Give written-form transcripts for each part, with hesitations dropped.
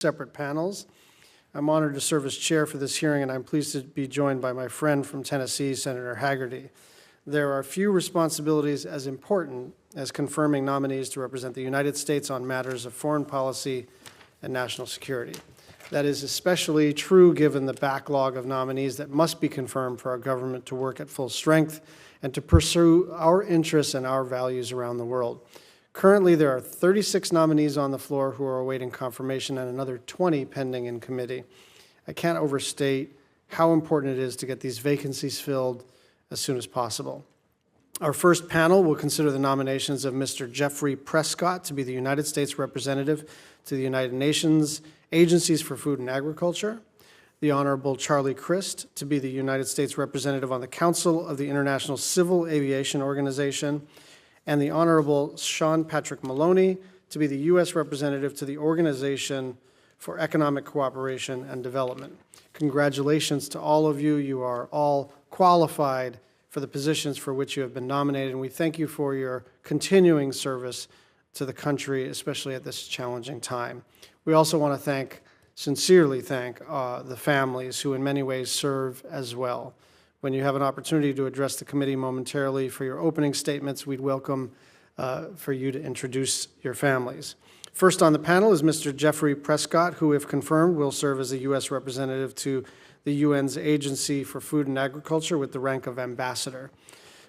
separate panels. I'm honored to serve as chair for this hearing, and I'm pleased to be joined by my friend from Tennessee, Senator Hagerty. There are few responsibilities as important as confirming nominees to represent the United States on matters of foreign policy and national security. That is especially true given the backlog of nominees that must be confirmed for our government to work at full strength and to pursue our interests and our values around the world. Currently, there are 36 nominees on the floor who are awaiting confirmation and another 20 pending in committee. I can't overstate how important it is to get these vacancies filled as soon as possible. Our first panel will consider the nominations of Mr. Jeffrey Prescott to be the United States representative to the United Nations Agencies for Food and Agriculture, the Honorable Charlie Crist to be the United States representative on the Council of the International Civil Aviation Organization, and the Honorable Sean Patrick Maloney to be the U.S. representative to the Organization for Economic Cooperation and Development. Congratulations to all of you. You are all qualified for the positions for which you have been nominated, and we thank you for your continuing service to the country, especially at this challenging time. We also want to sincerely thank the families who in many ways serve as well. When you have an opportunity to address the committee momentarily for your opening statements, we'd welcome for you to introduce your families. First on the panel is Mr. Jeffrey Prescott, who, if confirmed, will serve as the U.S. representative to the UN's Agency for Food and Agriculture with the rank of ambassador.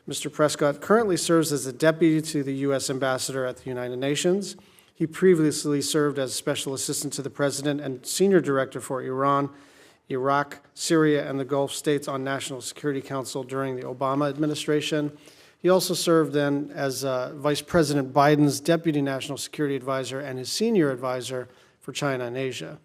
Mr. Prescott currently serves as the deputy to the U.S. ambassador at the United Nations. He previously served as special assistant to the president and senior director for Iran, Iraq, Syria, and the Gulf states on National Security Council during the Obama administration. He also served then as Vice President Biden's Deputy National Security Advisor and his senior advisor for China and Asia.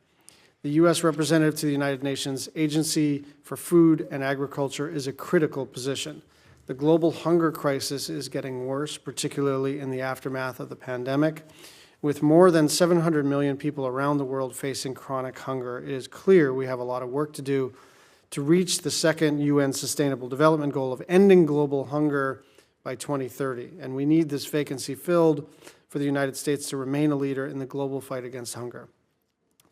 The U.S. representative to the United Nations Agency for Food and Agriculture is a critical position. The global hunger crisis is getting worse, particularly in the aftermath of the pandemic. With more than 700 million people around the world facing chronic hunger, it is clear we have a lot of work to do to reach the second UN Sustainable Development Goal of ending global hunger by 2030. And we need this vacancy filled for the United States to remain a leader in the global fight against hunger.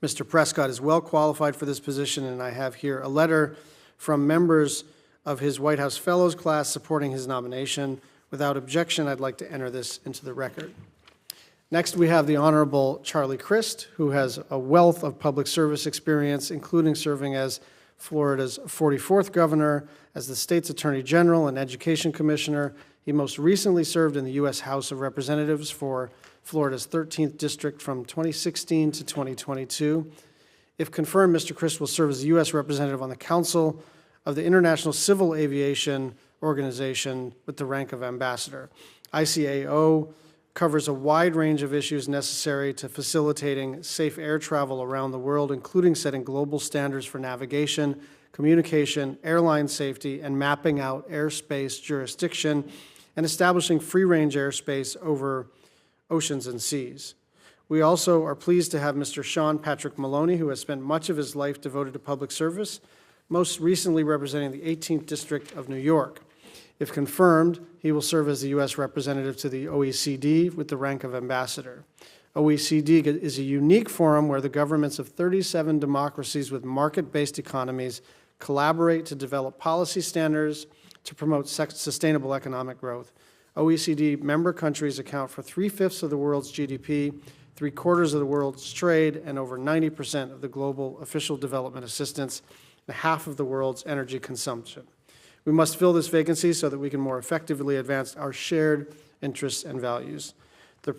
Mr. Prescott is well qualified for this position, and I have here a letter from members of his White House Fellows class supporting his nomination. Without objection, I'd like to enter this into the record. Next, we have the Honorable Charlie Crist, who has a wealth of public service experience, including serving as Florida's 44th governor, as the state's attorney general and education commissioner. He most recently served in the U.S. House of Representatives for Florida's 13th district from 2016 to 2022. If confirmed, Mr. Crist will serve as the U.S. representative on the Council of the International Civil Aviation Organization with the rank of ambassador. ICAO covers a wide range of issues necessary to facilitating safe air travel around the world, including setting global standards for navigation, communication, airline safety, and mapping out airspace jurisdiction, and establishing free-range airspace over oceans and seas. We also are pleased to have Mr. Sean Patrick Maloney, who has spent much of his life devoted to public service, most recently representing the 18th District of New York. If confirmed, he will serve as the U.S. representative to the OECD with the rank of ambassador. OECD is a unique forum where the governments of 37 democracies with market-based economies collaborate to develop policy standards to promote sustainable economic growth. OECD member countries account for 3/5 of the world's GDP, 3/4 of the world's trade, and over 90% of the global official development assistance, and half of the world's energy consumption. We must fill this vacancy so that we can more effectively advance our shared interests and values. The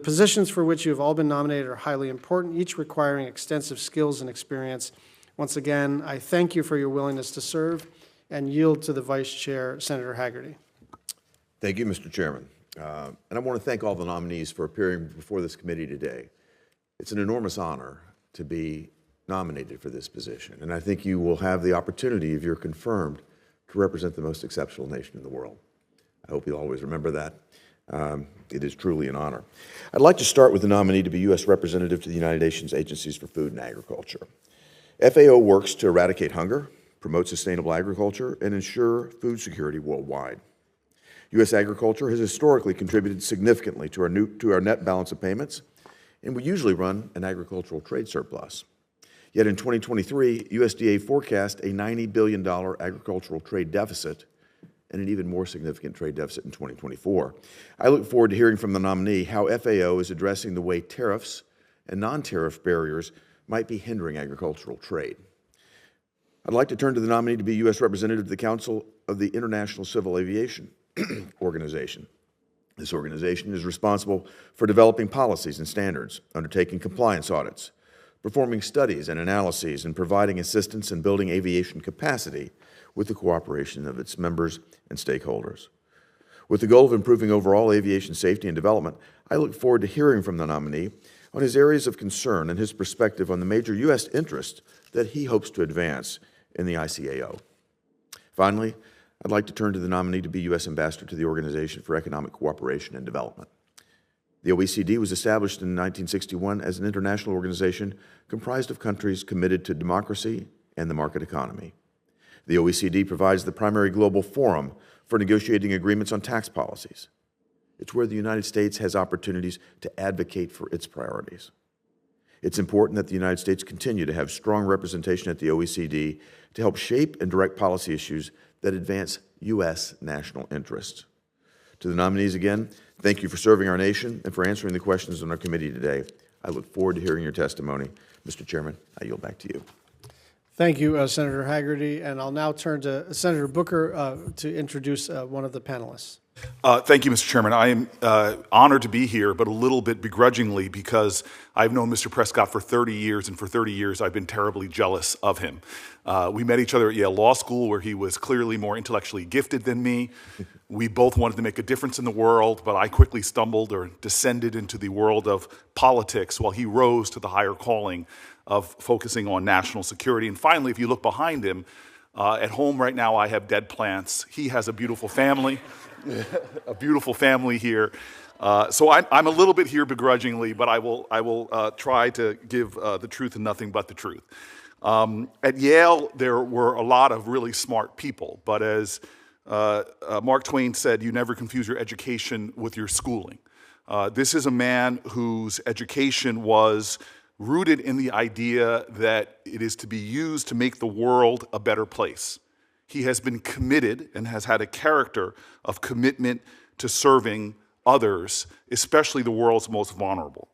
positions for which you have all been nominated are highly important, each requiring extensive skills and experience. Once again, I thank you for your willingness to serve and yield to the Vice Chair, Senator Hagerty. Thank you, Mr. Chairman. And I want to thank all the nominees for appearing before this committee today. It's an enormous honor to be nominated for this position, and I think you will have the opportunity, if you're confirmed, to represent the most exceptional nation in the world. I hope you'll always remember that. It is truly an honor. I'd like to start with the nominee to be U.S. representative to the United Nations Agencies for Food and Agriculture. FAO works to eradicate hunger, promote sustainable agriculture, and ensure food security worldwide. U.S. agriculture has historically contributed significantly to our net balance of payments and we usually run an agricultural trade surplus. Yet in 2023, USDA forecast a $90 billion agricultural trade deficit and an even more significant trade deficit in 2024. I look forward to hearing from the nominee how FAO is addressing the way tariffs and non-tariff barriers might be hindering agricultural trade. I'd like to turn to the nominee to be U.S. Representative to the Council of the International Civil Aviation Organization. This organization is responsible for developing policies and standards, undertaking compliance audits, performing studies and analyses, and providing assistance in building aviation capacity with the cooperation of its members and stakeholders. With the goal of improving overall aviation safety and development, I look forward to hearing from the nominee on his areas of concern and his perspective on the major U.S. interests that he hopes to advance in the ICAO. Finally, I'd like to turn to the nominee to be U.S. Ambassador to the Organization for Economic Cooperation and Development. The OECD was established in 1961 as an international organization comprised of countries committed to democracy and the market economy. The OECD provides the primary global forum for negotiating agreements on tax policies. It's where the United States has opportunities to advocate for its priorities. It's important that the United States continue to have strong representation at the OECD to help shape and direct policy issues that advance U.S. national interests. To the nominees again, thank you for serving our nation and for answering the questions on our committee today. I look forward to hearing your testimony. Mr. Chairman, I yield back to you. Thank you, Senator Hagerty. And I'll now turn to Senator Booker to introduce one of the panelists. Thank you, Mr. Chairman. I am honored to be here, but a little bit begrudgingly because I've known Mr. Prescott for 30 years, and for 30 years I've been terribly jealous of him. We met each other at Yale Law School, where he was clearly more intellectually gifted than me. We both wanted to make a difference in the world, but I quickly stumbled or descended into the world of politics while he rose to the higher calling of focusing on national security. And finally, if you look behind him, at home right now I have dead plants. He has a beautiful family. A beautiful family here. So I'm a little bit here begrudgingly, but I will try to give the truth and nothing but the truth. At Yale, there were a lot of really smart people, but as Mark Twain said, you never confuse your education with your schooling. This is a man whose education was rooted in the idea that it is to be used to make the world a better place. He has been committed and has had a character of commitment to serving others, especially the world's most vulnerable.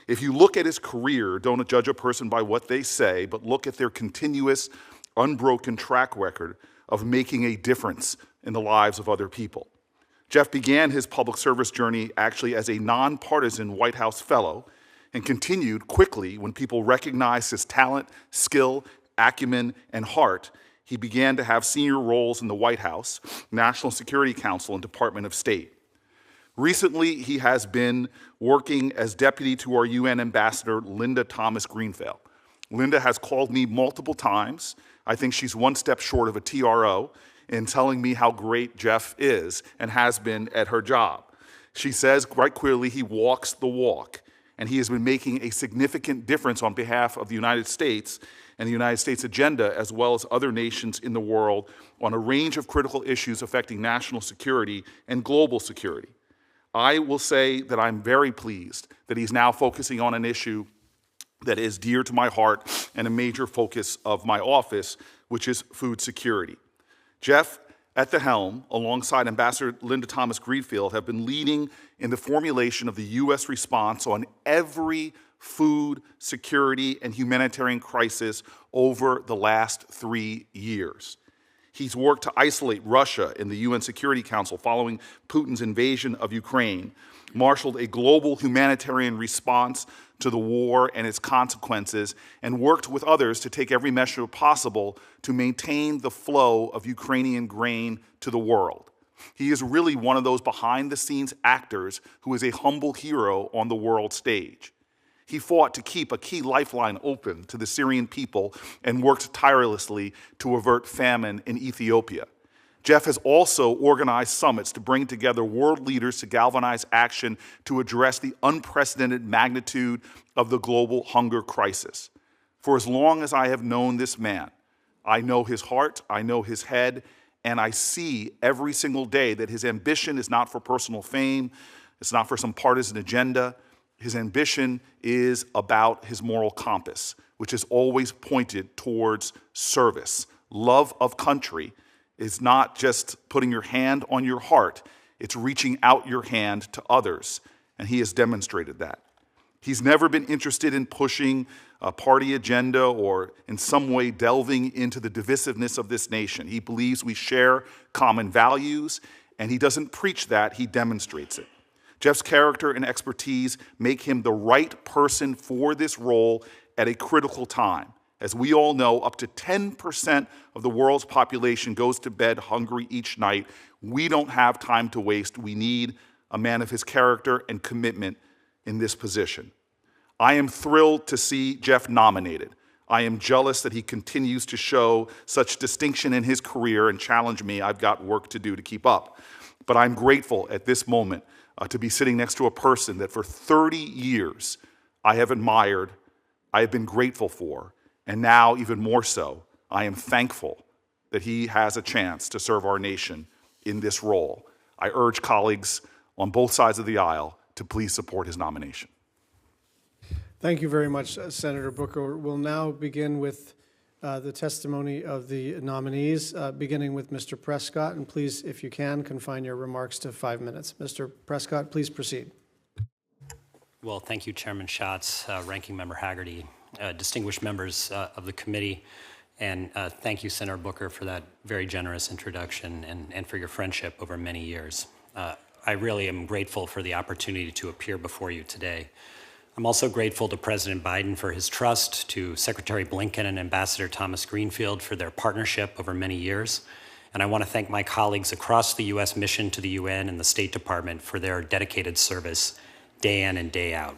If you look at his career, don't judge a person by what they say, but look at their continuous, unbroken track record of making a difference in the lives of other people. Jeff began his public service journey actually as a nonpartisan White House fellow and continued quickly when people recognized his talent, skill, acumen, and heart. He began to have senior roles in the White House, National Security Council, and Department of State. Recently, he has been working as deputy to our UN ambassador, Linda Thomas-Greenfield. Linda has called me multiple times. I think she's one step short of a TRO in telling me how great Jeff is and has been at her job. She says quite clearly he walks the walk, and he has been making a significant difference on behalf of the United States and the United States agenda, as well as other nations in the world, on a range of critical issues affecting national security and global security. I will say that I'm very pleased that he's now focusing on an issue that is dear to my heart and a major focus of my office, which is food security. Jeff, at the helm, alongside Ambassador Linda Thomas-Greenfield, have been leading in the formulation of the U.S. response on every food security and humanitarian crisis over the last 3 years. He's worked to isolate Russia in the UN Security Council following Putin's invasion of Ukraine, marshaled a global humanitarian response to the war and its consequences, and worked with others to take every measure possible to maintain the flow of Ukrainian grain to the world. He is really one of those behind-the-scenes actors who is a humble hero on the world stage. He fought to keep a key lifeline open to the Syrian people and worked tirelessly to avert famine in Ethiopia. Jeff has also organized summits to bring together world leaders to galvanize action to address the unprecedented magnitude of the global hunger crisis. For as long as I have known this man, I know his heart, I know his head, and I see every single day that his ambition is not for personal fame, it's not for some partisan agenda. his ambition is about his moral compass, which is always pointed towards service. Love of country is not just putting your hand on your heart, it's reaching out your hand to others, and he has demonstrated that. He's never been interested in pushing a party agenda or in some way delving into the divisiveness of this nation. He believes we share common values, and he doesn't preach that, he demonstrates it. Jeff's character and expertise make him the right person for this role at a critical time. As we all know, up to 10% of the world's population goes to bed hungry each night. We don't have time to waste. We need a man of his character and commitment in this position. I am thrilled to see Jeff nominated. I am jealous that he continues to show such distinction in his career and challenge me. I've got work to do to keep up. But I'm grateful at this moment to be sitting next to a person that for 30 years I have admired, I have been grateful for, and now even more so, I am thankful that he has a chance to serve our nation in this role. I urge colleagues on both sides of the aisle to please support his nomination. Thank you very much, Senator Booker. We'll now begin with the testimony of the nominees, beginning with Mr. Prescott. And please, if you can, confine your remarks to 5 minutes. Mr. Prescott, please proceed. Well, thank you, Chairman Schatz, Ranking Member Haggerty, distinguished members of the committee, and thank you, Senator Booker, for that very generous introduction and for your friendship over many years. I really am grateful for the opportunity to appear before you today. I'm also grateful to President Biden for his trust, to Secretary Blinken and Ambassador Thomas Greenfield for their partnership over many years, and I want to thank my colleagues across the U.S. mission to the UN and the State Department for their dedicated service day in and day out.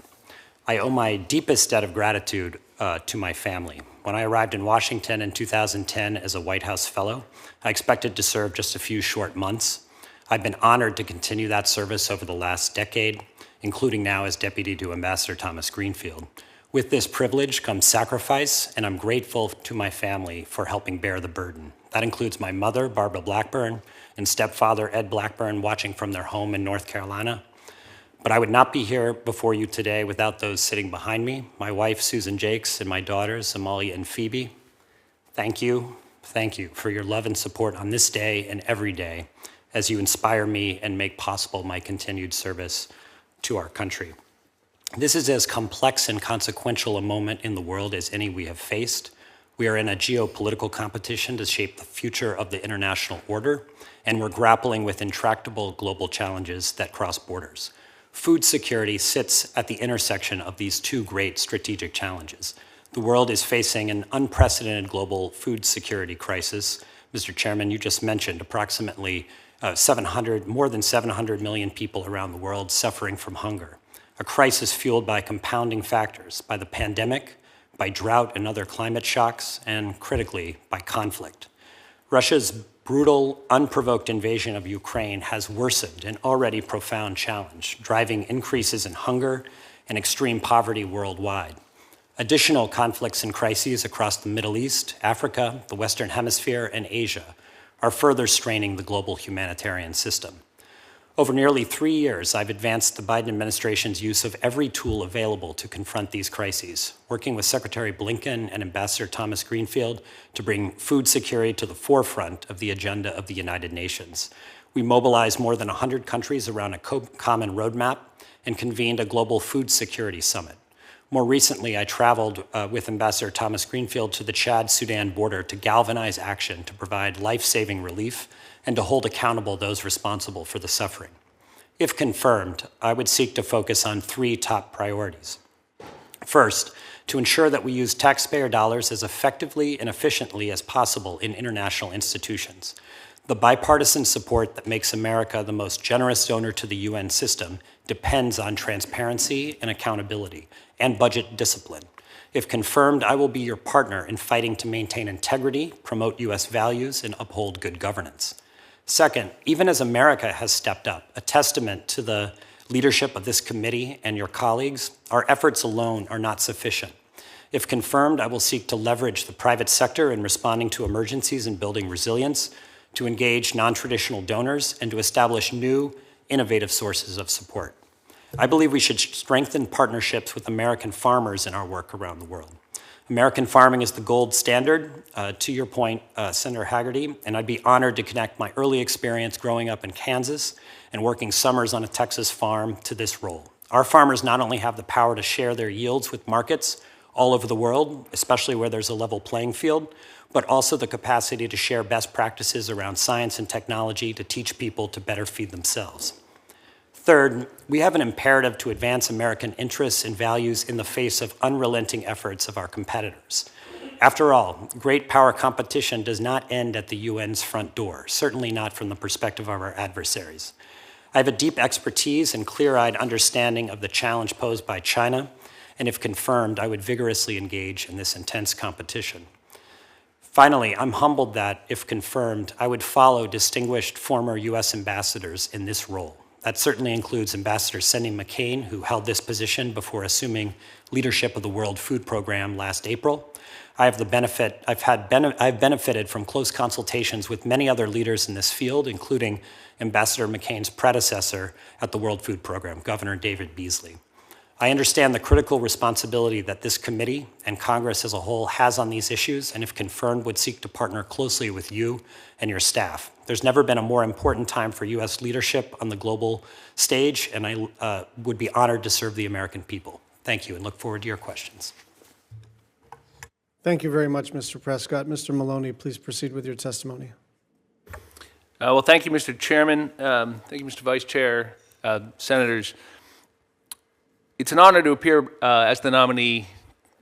I owe my deepest debt of gratitude to my family. When I arrived in Washington in 2010 as a White House fellow, I expected to serve just a few short months. I've been honored to continue that service over the last decade, including now as Deputy to Ambassador Thomas Greenfield. With this privilege comes sacrifice, and I'm grateful to my family for helping bear the burden. That includes my mother, Barbara Blackburn, and stepfather, Ed Blackburn, watching from their home in North Carolina. But I would not be here before you today without those sitting behind me, my wife, Susan Jakes, and my daughters, Amalia and Phoebe. Thank you for your love and support on this day and every day as you inspire me and make possible my continued service to our country. This is as complex and consequential a moment in the world as any we have faced. We are in a geopolitical competition to shape the future of the international order, and we're grappling with intractable global challenges that cross borders. Food security sits at the intersection of these two great strategic challenges. The world is facing an unprecedented global food security crisis. Mr. Chairman, you just mentioned approximately more than 700 million people around the world suffering from hunger, a crisis fueled by compounding factors, by the pandemic, by drought and other climate shocks, and critically, by conflict. Russia's brutal, unprovoked invasion of Ukraine has worsened an already profound challenge, driving increases in hunger and extreme poverty worldwide. Additional conflicts and crises across the Middle East, Africa, the Western Hemisphere, and Asia are further straining the global humanitarian system. Over nearly 3 years, I've advanced the Biden administration's use of every tool available to confront these crises, working with Secretary Blinken and Ambassador Thomas Greenfield to bring food security to the forefront of the agenda of the United Nations. We mobilized more than 100 countries around a common roadmap and convened a global food security summit. More recently, I traveled with Ambassador Thomas Greenfield to the Chad-Sudan border to galvanize action to provide life-saving relief and to hold accountable those responsible for the suffering. If confirmed, I would seek to focus on 3 top priorities. First, to ensure that we use taxpayer dollars as effectively and efficiently as possible in international institutions. The bipartisan support that makes America the most generous donor to the UN system depends on transparency and accountability and budget discipline. If confirmed, I will be your partner in fighting to maintain integrity, promote US values, and uphold good governance. Second, even as America has stepped up, a testament to the leadership of this committee and your colleagues, our efforts alone are not sufficient. If confirmed, I will seek to leverage the private sector in responding to emergencies and building resilience, to engage non-traditional donors, and to establish new, innovative sources of support. I believe we should strengthen partnerships with American farmers in our work around the world. American farming is the gold standard, to your point, Senator Haggerty, and I'd be honored to connect my early experience growing up in Kansas and working summers on a Texas farm to this role. Our farmers not only have the power to share their yields with markets all over the world, especially where there's a level playing field, but also the capacity to share best practices around science and technology to teach people to better feed themselves. Third, we have an imperative to advance American interests and values in the face of unrelenting efforts of our competitors. After all, great power competition does not end at the UN's front door, certainly not from the perspective of our adversaries. I have a deep expertise and clear-eyed understanding of the challenge posed by China, and if confirmed, I would vigorously engage in this intense competition. Finally, I'm humbled that, if confirmed, I would follow distinguished former US ambassadors in this role. That certainly includes Ambassador Cindy McCain, who held this position before assuming leadership of the World Food Program last April. I've benefited from close consultations with many other leaders in this field, including Ambassador McCain's predecessor at the World Food Program, Governor David Beasley. I understand the critical responsibility that this committee and Congress as a whole has on these issues, and if confirmed, would seek to partner closely with you and your staff. There's never been a more important time for U.S. leadership on the global stage, and I would be honored to serve the American people. Thank you, and look forward to your questions. Thank you very much, Mr. Prescott. Mr. Maloney, please proceed with your testimony. Well, thank you, Mr. Chairman. Thank you, Mr. Vice Chair, Senators. It's an honor to appear as the nominee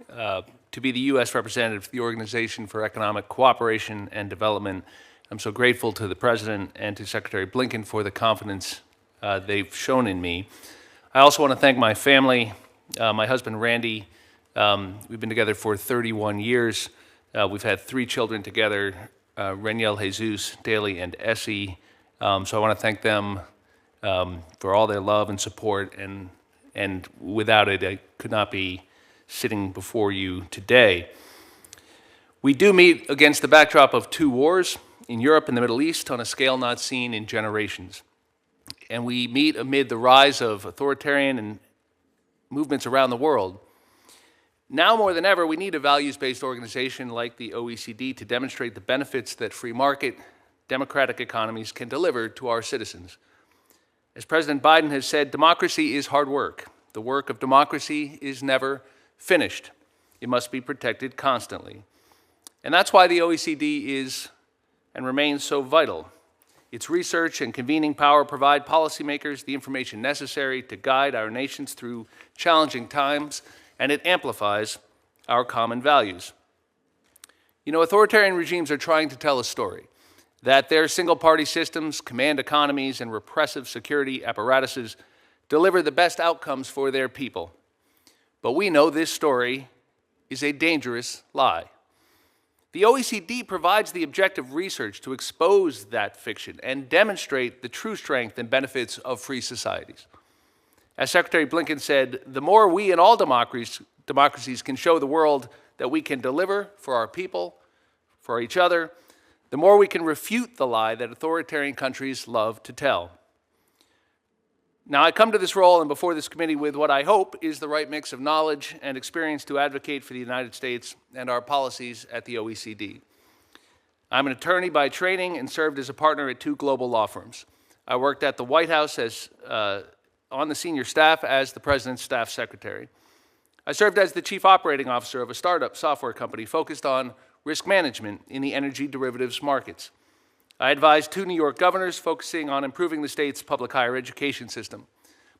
to be the U.S. representative to the Organization for Economic Cooperation and Development. I'm so grateful to the President and to Secretary Blinken for the confidence they've shown in me. I also want to thank my family, my husband, Randy. We've been together for 31 years. We've had 3 children together, Reniel, Jesus, Daly, and Essie. So I want to thank them for all their love and support, and without it, I could not be sitting before you today. We do meet against the backdrop of 2 wars in Europe and the Middle East on a scale not seen in generations. And we meet amid the rise of authoritarian and movements around the world. Now more than ever, we need a values-based organization like the OECD to demonstrate the benefits that free market, democratic economies can deliver to our citizens. As President Biden has said, democracy is hard work. The work of democracy is never finished. It must be protected constantly. And that's why the OECD is and remains so vital. Its research and convening power provide policymakers the information necessary to guide our nations through challenging times, and it amplifies our common values. You know, authoritarian regimes are trying to tell a story that their single-party systems, command economies, and repressive security apparatuses deliver the best outcomes for their people. But we know this story is a dangerous lie. The OECD provides the objective research to expose that fiction and demonstrate the true strength and benefits of free societies. As Secretary Blinken said, the more we and all democracies can show the world that we can deliver for our people, for each other, the more we can refute the lie that authoritarian countries love to tell. Now, I come to this role and before this committee with what I hope is the right mix of knowledge and experience to advocate for the United States and our policies at the OECD. I'm an attorney by training and served as a partner at 2 global law firms. I worked at the White House as on the senior staff as the President's staff secretary. I served as the chief operating officer of a startup software company focused on risk management in the energy derivatives markets. I advised 2 New York governors focusing on improving the state's public higher education system.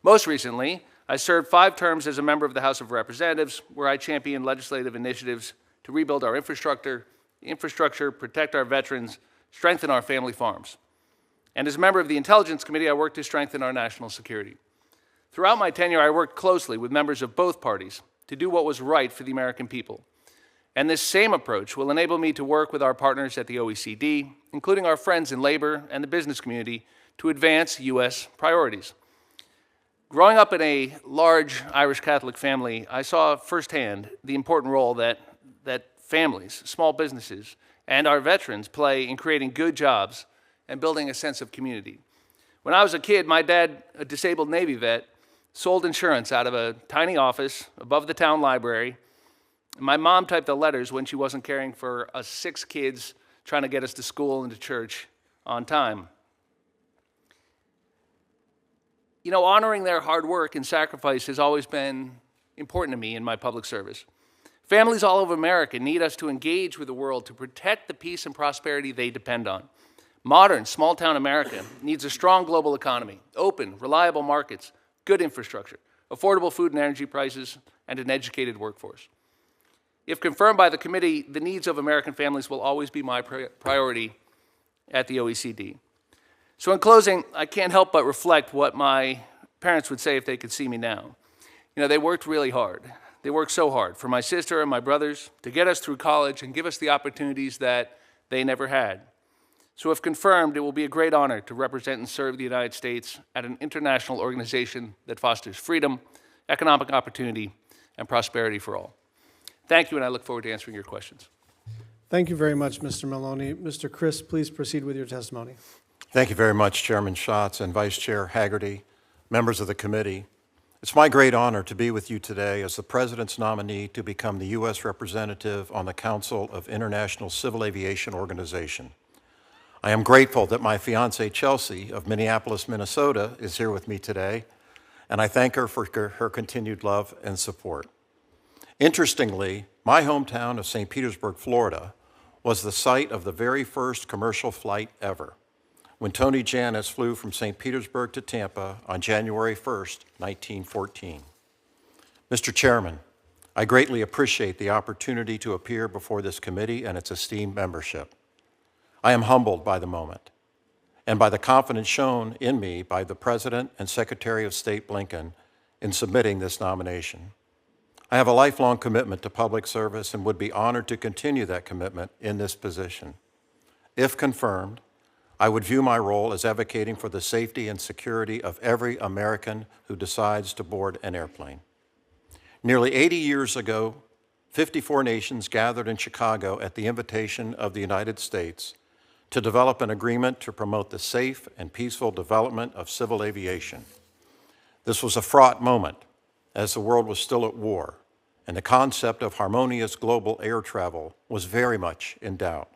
Most recently, I served 5 terms as a member of the House of Representatives, where I championed legislative initiatives to rebuild our infrastructure, protect our veterans, strengthen our family farms. And as a member of the Intelligence Committee, I worked to strengthen our national security. Throughout my tenure, I worked closely with members of both parties to do what was right for the American people. And this same approach will enable me to work with our partners at the OECD, including our friends in labor and the business community, to advance U.S. priorities. Growing up in a large Irish Catholic family, I saw firsthand the important role that families, small businesses, and our veterans play in creating good jobs and building a sense of community. When I was a kid, my dad, a disabled Navy vet, sold insurance out of a tiny office above the town library. My mom typed the letters when she wasn't caring for us 6 kids trying to get us to school and to church on time. You know, honoring their hard work and sacrifice has always been important to me in my public service. Families all over America need us to engage with the world to protect the peace and prosperity they depend on. Modern, small-town America needs a strong global economy, open, reliable markets, good infrastructure, affordable food and energy prices, and an educated workforce. If confirmed by the committee, the needs of American families will always be my priority at the OECD. So in closing, I can't help but reflect what my parents would say if they could see me now. You know, they worked really hard. They worked so hard for my sister and my brothers to get us through college and give us the opportunities that they never had. So if confirmed, it will be a great honor to represent and serve the United States at an international organization that fosters freedom, economic opportunity, and prosperity for all. Thank you, and I look forward to answering your questions. Thank you very much, Mr. Maloney. Mr. Chris, please proceed with your testimony. Thank you very much, Chairman Schatz and Vice Chair Haggerty, members of the committee. It's my great honor to be with you today as the President's nominee to become the U.S. representative on the Council of International Civil Aviation Organization. I am grateful that my fiancée, Chelsea, of Minneapolis, Minnesota, is here with me today, and I thank her for her continued love and support. Interestingly, my hometown of St. Petersburg, Florida, was the site of the very first commercial flight ever, when Tony Janis flew from St. Petersburg to Tampa on January 1st, 1914. Mr. Chairman, I greatly appreciate the opportunity to appear before this committee and its esteemed membership. I am humbled by the moment and by the confidence shown in me by the President and Secretary of State Blinken in submitting this nomination. I have a lifelong commitment to public service and would be honored to continue that commitment in this position. If confirmed, I would view my role as advocating for the safety and security of every American who decides to board an airplane. Nearly 80 years ago, 54 nations gathered in Chicago at the invitation of the United States to develop an agreement to promote the safe and peaceful development of civil aviation. This was a fraught moment, as the world was still at war, and the concept of harmonious global air travel was very much in doubt.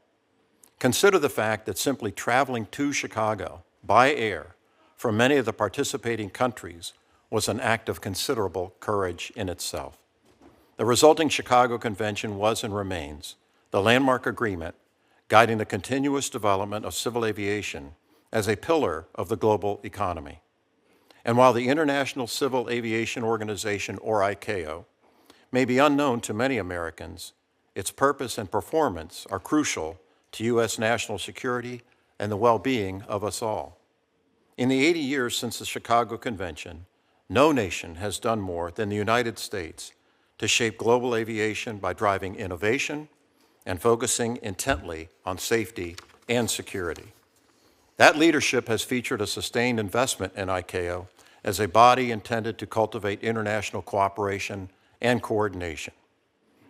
Consider the fact that simply traveling to Chicago by air from many of the participating countries was an act of considerable courage in itself. The resulting Chicago Convention was and remains the landmark agreement guiding the continuous development of civil aviation as a pillar of the global economy. And while the International Civil Aviation Organization, or ICAO, may be unknown to many Americans, its purpose and performance are crucial to U.S. national security and the well-being of us all. In the 80 years since the Chicago Convention, no nation has done more than the United States to shape global aviation by driving innovation and focusing intently on safety and security. That leadership has featured a sustained investment in ICAO as a body intended to cultivate international cooperation and coordination.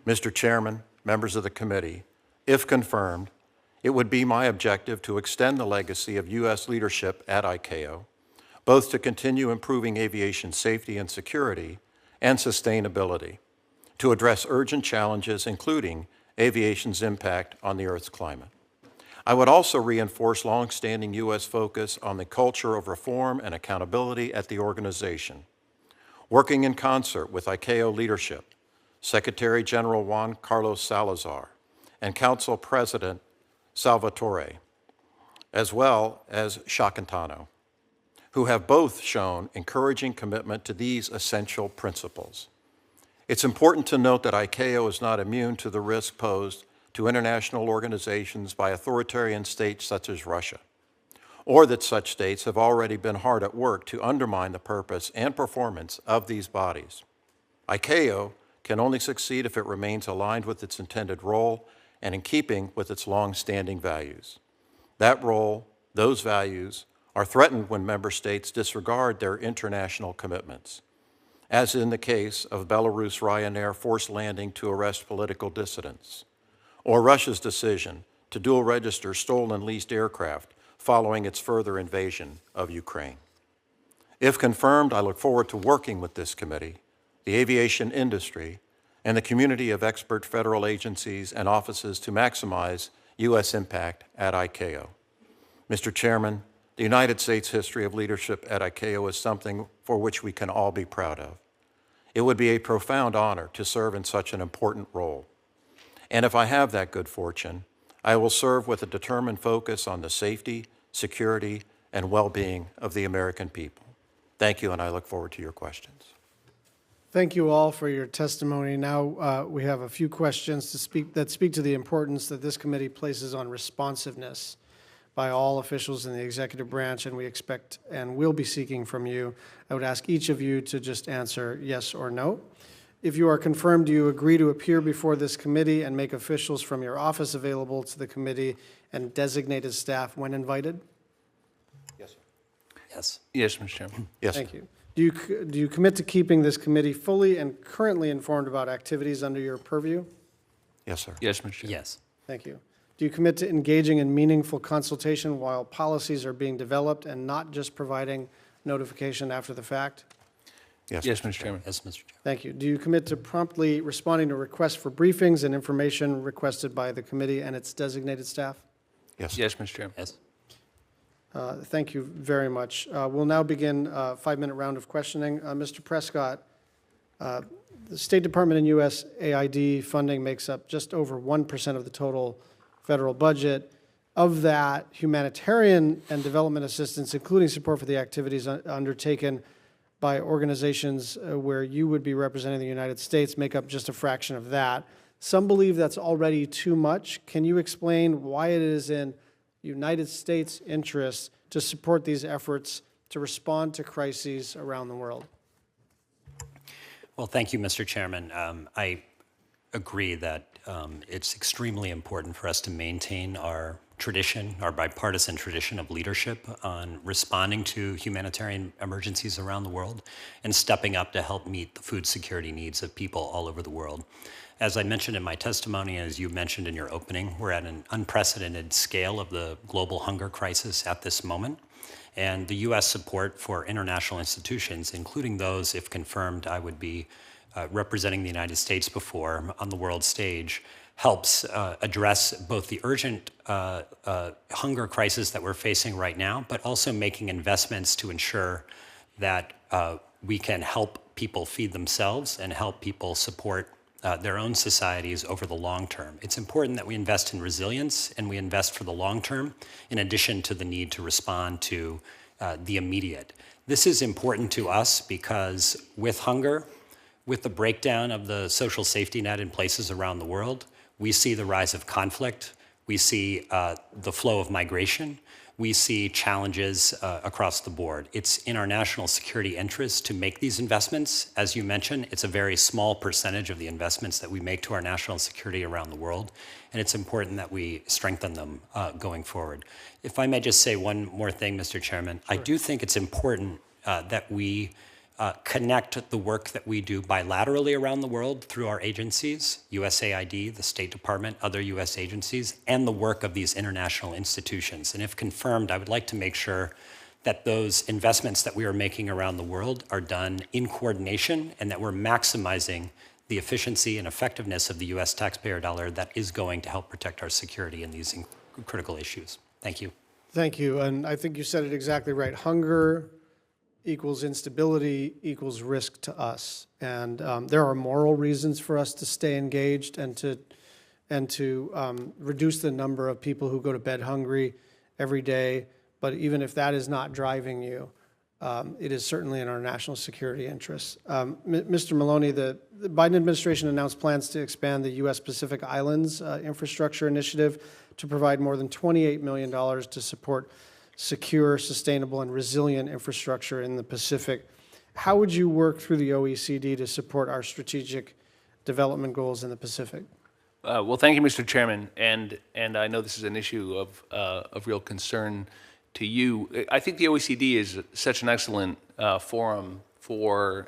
Mr. Chairman, members of the committee, if confirmed, it would be my objective to extend the legacy of U.S. leadership at ICAO, both to continue improving aviation safety and security and sustainability, to address urgent challenges, including aviation's impact on the Earth's climate. I would also reinforce longstanding U.S. focus on the culture of reform and accountability at the organization. Working in concert with ICAO leadership, Secretary General Juan Carlos Salazar, and Council President Salvatore, as well as Shakantano, who have both shown encouraging commitment to these essential principles. It's important to note that ICAO is not immune to the risk posed to international organizations by authoritarian states such as Russia, or that such states have already been hard at work to undermine the purpose and performance of these bodies. ICAO can only succeed if it remains aligned with its intended role and in keeping with its long-standing values. That role, those values, are threatened when member states disregard their international commitments, as in the case of Belarus Ryanair forced landing to arrest political dissidents, or Russia's decision to dual register stolen leased aircraft following its further invasion of Ukraine. If confirmed, I look forward to working with this committee, the aviation industry, and the community of expert federal agencies and offices to maximize U.S. impact at ICAO. Mr. Chairman, the United States history of leadership at ICAO is something for which we can all be proud of. It would be a profound honor to serve in such an important role. And if I have that good fortune, I will serve with a determined focus on the safety, security, and well-being of the American people. Thank you, and I look forward to your questions. Thank you all for your testimony. Now we have a few questions that speak to the importance that this committee places on responsiveness by all officials in the executive branch, and we expect and will be seeking from you. I would ask each of you to just answer yes or no. If you are confirmed, do you agree to appear before this committee and make officials from your office available to the committee and designated staff when invited? Yes, sir. Yes. Yes, Mr. Chairman. Yes, Thank sir. you. Do you commit to keeping this committee fully and currently informed about activities under your purview? Yes, sir. Yes, Mr. Chairman. Yes. Thank you. Do you commit to engaging in meaningful consultation while policies are being developed and not just providing notification after the fact? Yes, Yes, Mr. Chairman. Yes, Mr. Chairman. Thank you. Do you commit to promptly responding to requests for briefings and information requested by the committee and its designated staff? Yes, sir. Yes, Mr. Chairman. Yes. Thank you very much. We'll now begin a 5-minute round of questioning. Mr. Prescott, the State Department and USAID funding makes up just over 1% of the total federal budget. Of that, humanitarian and development assistance, including support for the activities undertaken by organizations where you would be representing the United States, make up just a fraction of that. Some believe that's already too much. Can you explain why it is in United States' interests to support these efforts to respond to crises around the world? Well, thank you, Mr. Chairman. I agree that it's extremely important for us to maintain our tradition, our bipartisan tradition of leadership on responding to humanitarian emergencies around the world and stepping up to help meet the food security needs of people all over the world. As I mentioned in my testimony, as you mentioned in your opening, we're at an unprecedented scale of the global hunger crisis at this moment. And the U.S. support for international institutions, including those, if confirmed, I would be representing the United States before on the world stage, helps address both the urgent hunger crisis that we're facing right now, but also making investments to ensure that we can help people feed themselves and help people support their own societies over the long term. It's important that we invest in resilience and we invest for the long term, in addition to the need to respond to the immediate. This is important to us because with hunger, with the breakdown of the social safety net in places around the world, we see the rise of conflict, we see the flow of migration, we see challenges across the board. It's in our national security interest to make these investments. As you mentioned, it's a very small percentage of the investments that we make to our national security around the world, and it's important that we strengthen them going forward. If I may just say one more thing, Mr. Chairman, sure. I do think it's important that we connect the work that we do bilaterally around the world through our agencies, USAID, the State Department, other U.S. agencies, and the work of these international institutions. And if confirmed, I would like to make sure that those investments that we are making around the world are done in coordination and that we're maximizing the efficiency and effectiveness of the U.S. taxpayer dollar that is going to help protect our security in these critical issues. Thank you. Thank you. And I think you said it exactly right. Hunger equals instability equals risk to us. And there are moral reasons for us to stay engaged and to reduce the number of people who go to bed hungry every day. But even if that is not driving you, it is certainly in our national security interests. Mr. Maloney, the Biden administration announced plans to expand the U.S. Pacific Islands infrastructure initiative to provide more than $28 million to support secure, sustainable, and resilient infrastructure in the Pacific. How would you work through the OECD to support our strategic development goals in the Pacific? Well, thank you, Mr. Chairman, and I know this is an issue of real concern to you. I think the OECD is such an excellent forum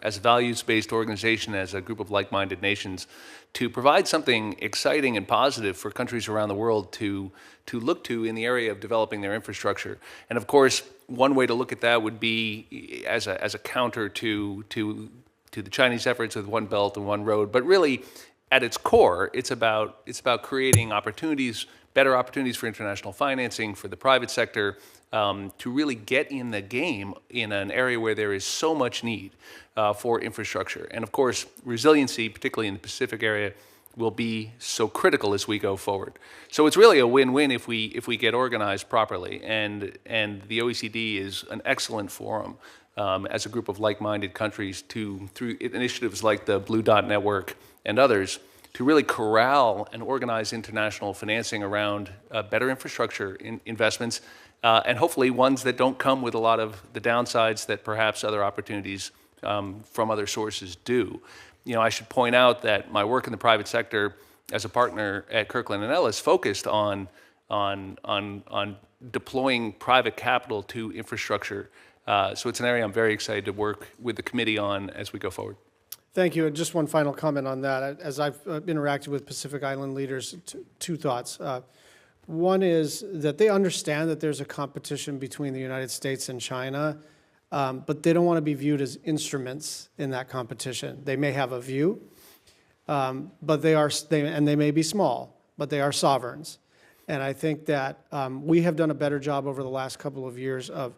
as a values-based organization, as a group of like-minded nations, to provide something exciting and positive for countries around the world to look to in the area of developing their infrastructure. And of course, one way to look at that would be as a counter to the Chinese efforts with One Belt and One Road. But really, at its core, it's about creating opportunities, better opportunities for international financing for the private sector, to really get in the game in an area where there is so much need for infrastructure. And of course, resiliency, particularly in the Pacific area, will be so critical as we go forward. So it's really a win-win if we get organized properly. And the OECD is an excellent forum as a group of like-minded countries through initiatives like the Blue Dot Network and others, to really corral and organize international financing around better infrastructure investments, and hopefully ones that don't come with a lot of the downsides that perhaps other opportunities from other sources do. You know, I should point out that my work in the private sector as a partner at Kirkland & Ellis focused on deploying private capital to infrastructure. So it's an area I'm very excited to work with the committee on as we go forward. Thank you. And just one final comment on that. As I've interacted with Pacific Island leaders, two thoughts. One is that they understand that there's a competition between the United States and China, but they don't want to be viewed as instruments in that competition. They may have a view, but they may be small, but they are sovereigns. And I think that we have done a better job over the last couple of years of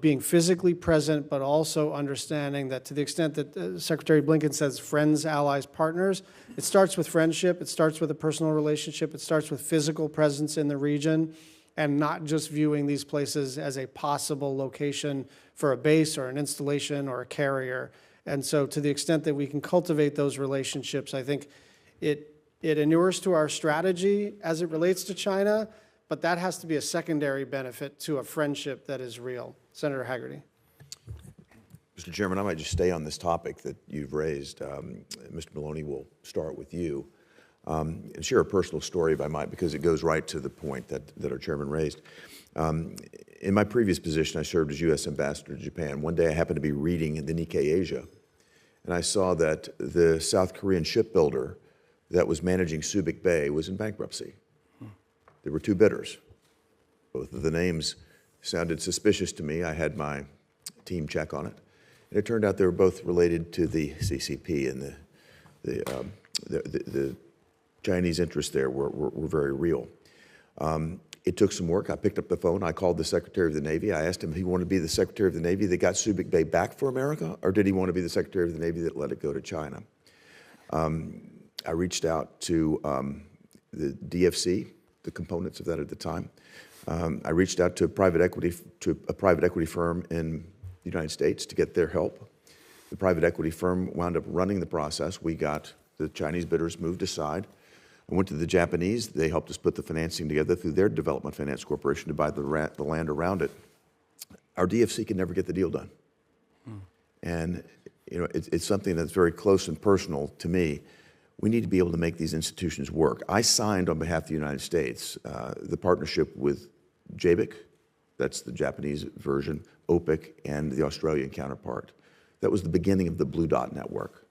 being physically present, but also understanding that to the extent that Secretary Blinken says friends, allies, partners, it starts with friendship, it starts with a personal relationship, it starts with physical presence in the region, and not just viewing these places as a possible location for a base or an installation or a carrier. And so to the extent that we can cultivate those relationships, I think it inures to our strategy as it relates to China, but that has to be a secondary benefit to a friendship that is real. Senator Hagerty. Mr. Chairman, I might just stay on this topic that you've raised. Mr. Maloney, will start with you and share a personal story, if I might, because it goes right to the point that our chairman raised. In my previous position, I served as U.S. Ambassador to Japan. One day I happened to be reading the Nikkei Asia, and I saw that the South Korean shipbuilder that was managing Subic Bay was in bankruptcy. There were two bidders. Both of the names sounded suspicious to me. I had my team check on it. And it turned out they were both related to the CCP, and the Chinese interests there were very real. It took some work. I picked up the phone. I called the Secretary of the Navy. I asked him if he wanted to be the Secretary of the Navy that got Subic Bay back for America, or did he want to be the Secretary of the Navy that let it go to China? I reached out to the DFC, the components of that at the time. I reached out to a private equity firm in the United States to get their help. The private equity firm wound up running the process. We got the Chinese bidders moved aside. I went to the Japanese. They helped us put the financing together through their Development Finance Corporation to buy the land around it. Our DFC could never get the deal done. And you know, it's something that's very close and personal to me. We need to be able to make these institutions work. I signed on behalf of the United States the partnership with JBIC, that's the Japanese version, OPIC, and the Australian counterpart. That was the beginning of the Blue Dot Network.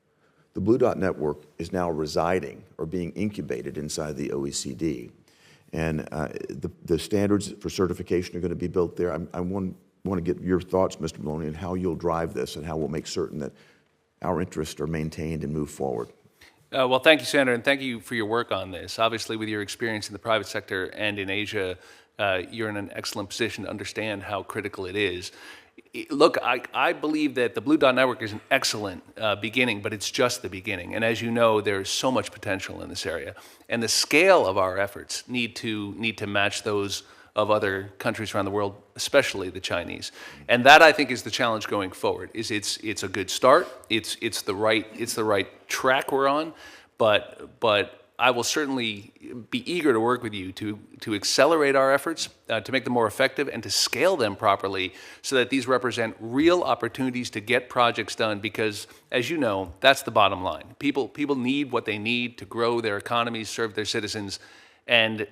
The Blue Dot Network is now residing or being incubated inside the OECD. And the standards for certification are going to be built there. I want to get your thoughts, Mr. Maloney, on how you'll drive this and how we'll make certain that our interests are maintained and move forward. Well, thank you, Senator, and thank you for your work on this. Obviously, with your experience in the private sector and in Asia, you're in an excellent position to understand how critical it is. Look, I believe that the Blue Dot Network is an excellent beginning, but it's just the beginning. And as you know, there's so much potential in this area. And the scale of our efforts need to match those of other countries around the world, especially the Chinese. And that, I think, is the challenge going forward. It's a good start. It's the right track we're on, but I will certainly be eager to work with you to accelerate our efforts, to make them more effective, and to scale them properly so that these represent real opportunities to get projects done, because, as you know, that's the bottom line. People need what they need to grow their economies, serve their citizens, and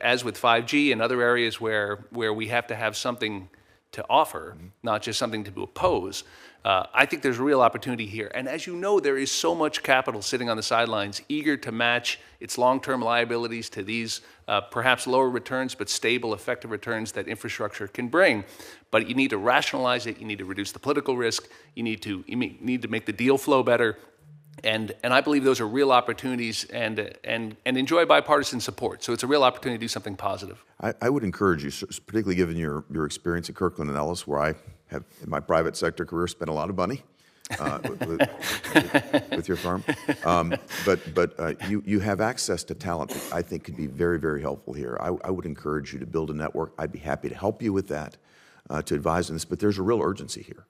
as with 5G and other areas where we have to have something to offer, not just something to oppose. I think there's a real opportunity here. And as you know, there is so much capital sitting on the sidelines, eager to match its long-term liabilities to these perhaps lower returns, but stable, effective returns that infrastructure can bring. But you need to rationalize it. You need to reduce the political risk. You need to make the deal flow better. And I believe those are real opportunities and enjoy bipartisan support. So it's a real opportunity to do something positive. I would encourage you, particularly given your experience at Kirkland & Ellis, where I have, in my private sector career, spent a lot of money with your firm. But you have access to talent that I think could be very, very helpful here. I would encourage you to build a network. I'd be happy to help you with that, to advise on this. But there's a real urgency here.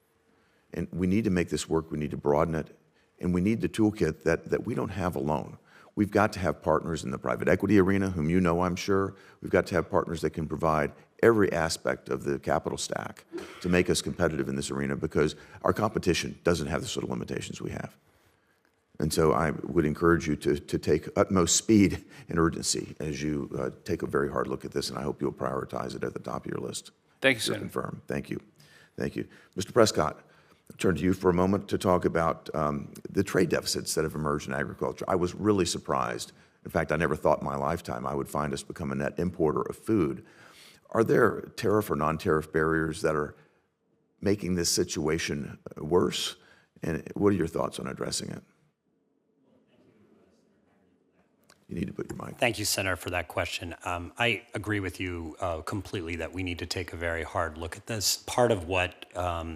And we need to make this work. We need to broaden it. And we need the toolkit that we don't have alone. We've got to have partners in the private equity arena, whom you know, I'm sure. We've got to have partners that can provide every aspect of the capital stack to make us competitive in this arena, because our competition doesn't have the sort of limitations we have. And so I would encourage you to take utmost speed and urgency as you take a very hard look at this, and I hope you'll prioritize it at the top of your list. Thank you, Senator. Confirm. Thank you. Thank you. Mr. Prescott, I'll turn to you for a moment to talk about the trade deficits that have emerged in agriculture. I was really surprised. In fact, I never thought in my lifetime I would find us become a net importer of food. Are there tariff or non-tariff barriers that are making this situation worse? And what are your thoughts on addressing it? You need to put your mic. Thank you, Senator, for that question. I agree with you completely that we need to take a very hard look at this. Part of what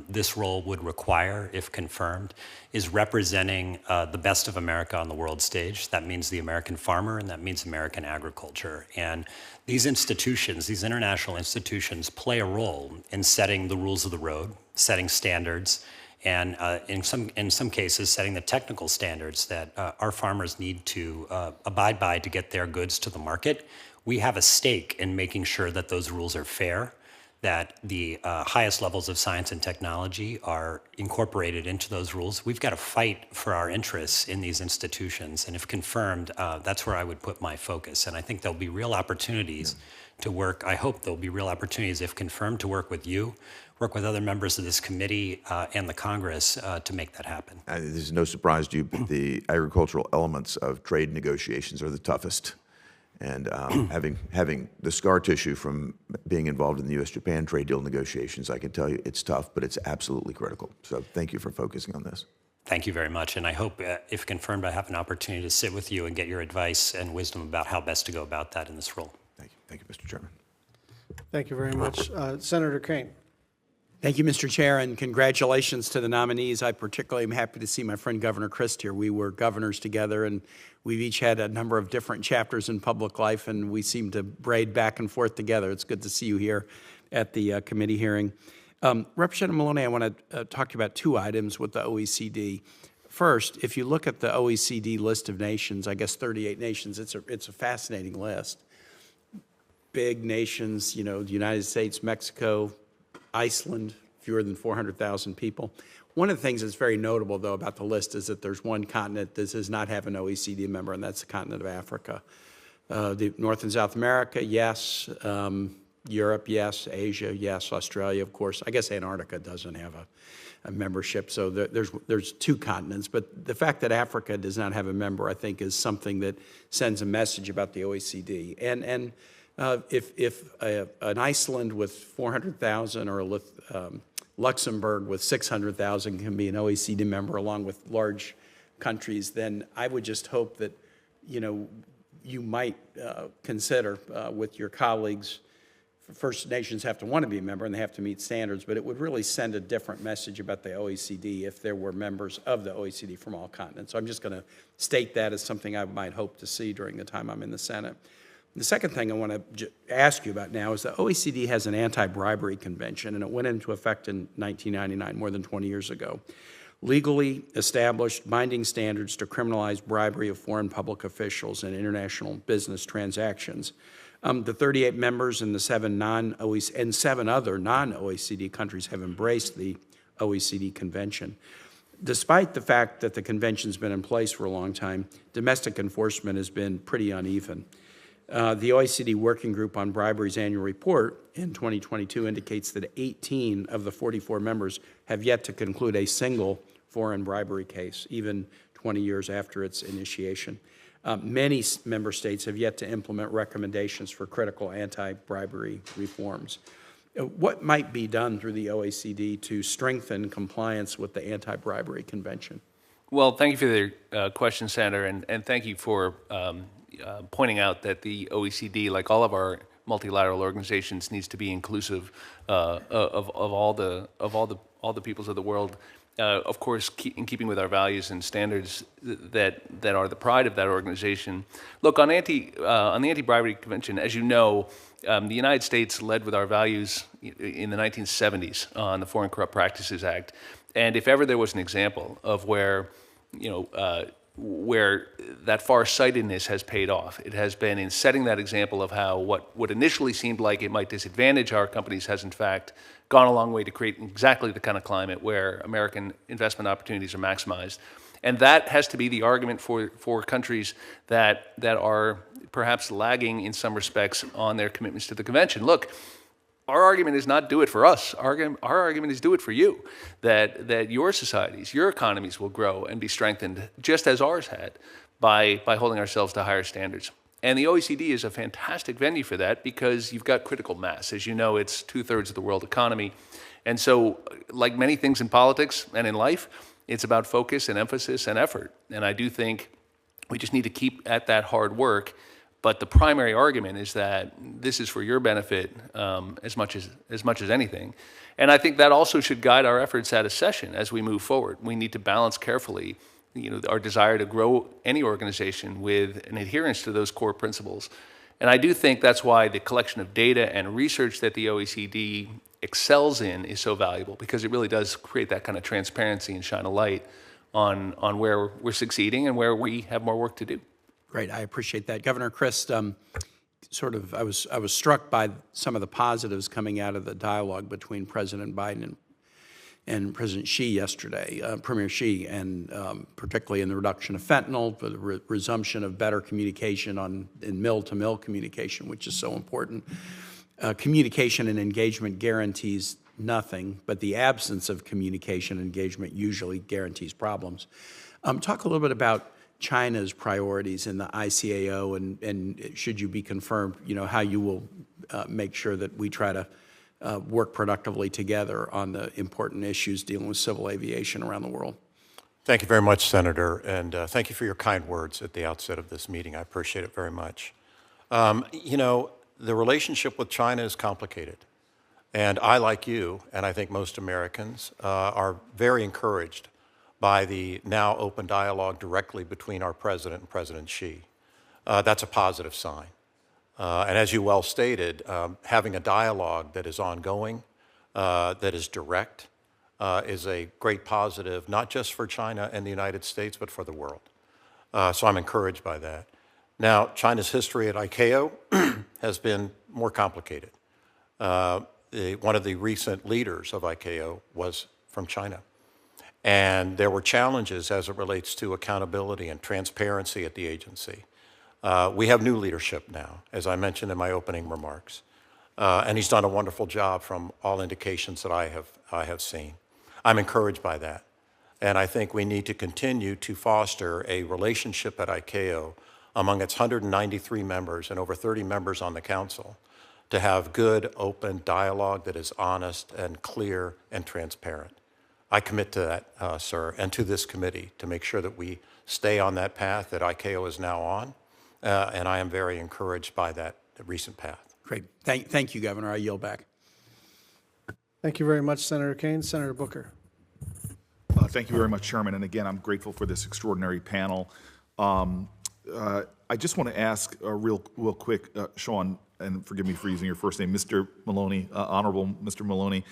this role would require, if confirmed, is representing the best of America on the world stage. That means the American farmer, and that means American agriculture. And these institutions, these international institutions, play a role in setting the rules of the road, setting standards, and in some cases, setting the technical standards that our farmers need to abide by to get their goods to the market. We have a stake in making sure that those rules are fair, that the highest levels of science and technology are incorporated into those rules. We've got to fight for our interests in these institutions, and if confirmed, that's where I would put my focus. And I think there'll be real opportunities to work. I hope there'll be real opportunities, if confirmed, to work with you, work with other members of this committee and the Congress to make that happen. This is no surprise to you, but the agricultural elements of trade negotiations are the toughest. And having the scar tissue from being involved in the U.S.-Japan trade deal negotiations, I can tell you it's tough, but it's absolutely critical. So thank you for focusing on this. Thank you very much. And I hope, if confirmed, I have an opportunity to sit with you and get your advice and wisdom about how best to go about that in this role. Thank you. Thank you, Mr. Chairman. Thank you very much. Senator Crane. Thank you, Mr. Chair, and congratulations to the nominees. I particularly am happy to see my friend Governor Christ here. We were governors together, and we've each had a number of different chapters in public life, and we seem to braid back and forth together. It's good to see you here at the committee hearing. Representative Maloney, I want to talk to you about two items with the OECD. First, if you look at the OECD list of nations, I guess 38 nations, it's a fascinating list. Big nations, you know, the United States, Mexico, Iceland, fewer than 400,000 people. One of the things that's very notable, though, about the list is that there's one continent that does not have an OECD member, and that's the continent of Africa. The North and South America, yes. Europe, yes. Asia, yes. Australia, of course. I guess Antarctica doesn't have a membership, so there's two continents. But the fact that Africa does not have a member, I think, is something that sends a message about the OECD. And if an Iceland with 400,000 or a Luxembourg with 600,000 can be an OECD member along with large countries, then I would just hope that, you know, you might consider with your colleagues. First nations have to want to be a member and they have to meet standards, but it would really send a different message about the OECD if there were members of the OECD from all continents. So I'm just going to state that as something I might hope to see during the time I'm in the Senate. The second thing I want to ask you about now is the OECD has an anti-bribery convention, and it went into effect in 1999, more than 20 years ago. Legally established binding standards to criminalize bribery of foreign public officials in international business transactions. The 38 members and the seven other non-OECD countries have embraced the OECD convention. Despite the fact that the convention's been in place for a long time, domestic enforcement has been pretty uneven. The OECD Working Group on Bribery's annual report in 2022 indicates that 18 of the 44 members have yet to conclude a single foreign bribery case, even 20 years after its initiation. Many member states have yet to implement recommendations for critical anti-bribery reforms. What might be done through the OECD to strengthen compliance with the Anti-Bribery Convention? Well, thank you for the question, Senator, and thank you for pointing out that the OECD, like all of our multilateral organizations, needs to be inclusive of all the peoples of the world. Of course, in keeping with our values and standards that are the pride of that organization. Look, on the Anti-Bribery Convention, as you know, the United States led with our values in the 1970s on the Foreign Corrupt Practices Act. And if ever there was an example of where that far-sightedness has paid off, it has been in setting that example of how what initially seemed like it might disadvantage our companies has in fact gone a long way to create exactly the kind of climate where American investment opportunities are maximized. And that has to be the argument for countries that are perhaps lagging in some respects on their commitments to the convention. Look, our argument is not do it for us. Our argument is do it for you, that your societies, your economies will grow and be strengthened just as ours had by holding ourselves to higher standards. And the OECD is a fantastic venue for that because you've got critical mass. As you know, it's 2/3 of the world economy. And so, like many things in politics and in life, it's about focus and emphasis and effort. And I do think we just need to keep at that hard work. But the primary argument is that this is for your benefit as much as anything. And I think that also should guide our efforts at a session as we move forward. We need to balance carefully our desire to grow any organization with an adherence to those core principles. And I do think that's why the collection of data and research that the OECD excels in is so valuable, because it really does create that kind of transparency and shine a light on where we're succeeding and where we have more work to do. Great, I appreciate that. Governor Christ, I was struck by some of the positives coming out of the dialogue between President Biden and President Xi yesterday, Premier Xi, and particularly in the reduction of fentanyl, for the resumption of better communication in mill-to-mill communication, which is so important. Communication and engagement guarantees nothing, but the absence of communication and engagement usually guarantees problems. Talk a little bit about China's priorities in the ICAO, and should you be confirmed, how you will make sure that we try to work productively together on the important issues dealing with civil aviation around the world. Thank you very much, Senator, and thank you for your kind words at the outset of this meeting. I appreciate it very much. The relationship with China is complicated, and I, like you, and I think most Americans, are very encouraged by the now open dialogue directly between our president and President Xi. That's a positive sign. And as you well stated, having a dialogue that is ongoing, that is direct, is a great positive, not just for China and the United States, but for the world. So I'm encouraged by that. Now, China's history at ICAO has been more complicated. One of the recent leaders of ICAO was from China. And there were challenges as it relates to accountability and transparency at the agency. We have new leadership now, as I mentioned in my opening remarks. And he's done a wonderful job from all indications that I have seen. I'm encouraged by that. And I think we need to continue to foster a relationship at ICAO among its 193 members and over 30 members on the council to have good, open dialogue that is honest and clear and transparent. I commit to that, sir, and to this committee to make sure that we stay on that path that ICAO is now on, and I am very encouraged by that recent path. Great. Thank you, Governor. I yield back. Thank you very much, Senator Kane. Senator Booker. Thank you very much, Chairman. And again, I'm grateful for this extraordinary panel. I just want to ask real quick, Sean, and forgive me for using your first name, Mr. Maloney, Honorable Mr. Maloney.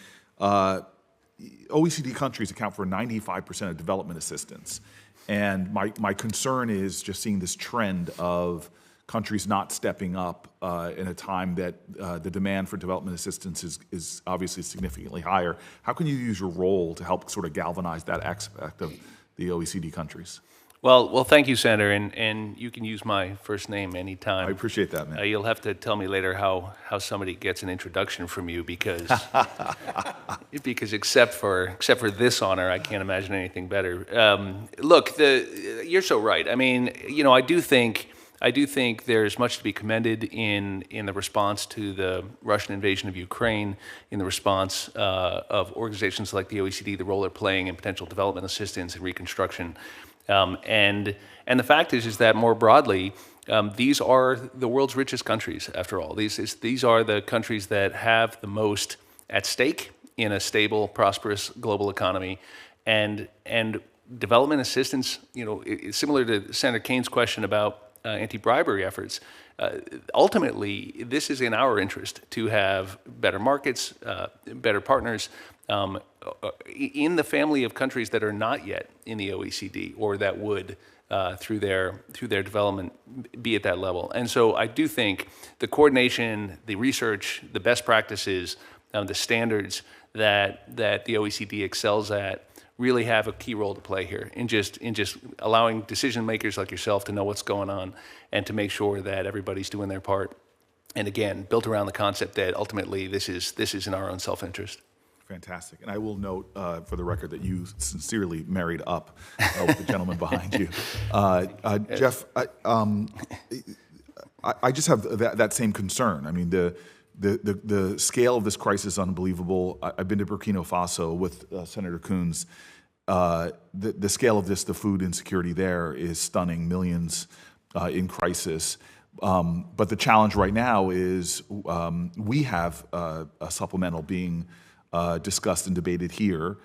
OECD countries account for 95% of development assistance. And my concern is just seeing this trend of countries not stepping up in a time that the demand for development assistance is obviously significantly higher. How can you use your role to help sort of galvanize that aspect of the OECD countries? Well, thank you, Senator, and you can use my first name anytime. I appreciate that, man. You'll have to tell me later how somebody gets an introduction from you because except for this honor, I can't imagine anything better. Look, you're so right. I mean, I do think there's much to be commended in the response to the Russian invasion of Ukraine, in the response of organizations like the OECD, the role they're playing in potential development assistance and reconstruction. And the fact is that more broadly, these are the world's richest countries. After all, these are the countries that have the most at stake in a stable, prosperous global economy, and development assistance. It's similar to Senator Kane's question about anti-bribery efforts. Ultimately, this is in our interest to have better markets, better partners in the family of countries that are not yet in the OECD or that would, through their development, be at that level. And so I do think the coordination, the research, the best practices, the standards that the OECD excels at really have a key role to play here in just allowing decision makers like yourself to know what's going on and to make sure that everybody's doing their part. And again, built around the concept that ultimately this is in our own self-interest. Fantastic. And I will note for the record that you sincerely married up with the gentleman behind you. Jeff, I just have that same concern. I mean, the scale of this crisis is unbelievable. I've been to Burkina Faso with Senator Coons. The scale of this, the food insecurity there is stunning, millions in crisis. But the challenge right now is we have a supplemental being discussed and debated here,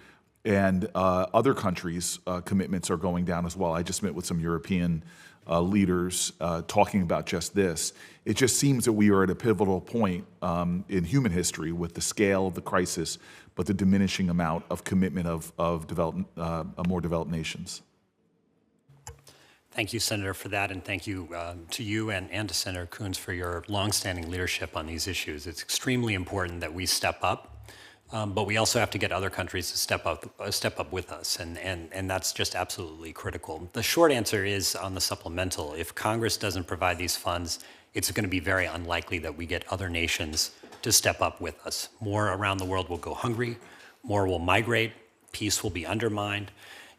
and other countries' commitments are going down as well. I just met with some European leaders talking about just this. It just seems that we are at a pivotal point in human history with the scale of the crisis, but the diminishing amount of commitment of more developed nations. Thank you, Senator, for that, and thank you to you and to Senator Coons for your longstanding leadership on these issues. It's extremely important that we step up, but we also have to get other countries to step up with us, and that's just absolutely critical. The short answer is on the supplemental. If Congress doesn't provide these funds, it's going to be very unlikely that we get other nations to step up with us. More around the world will go hungry, more will migrate, peace will be undermined,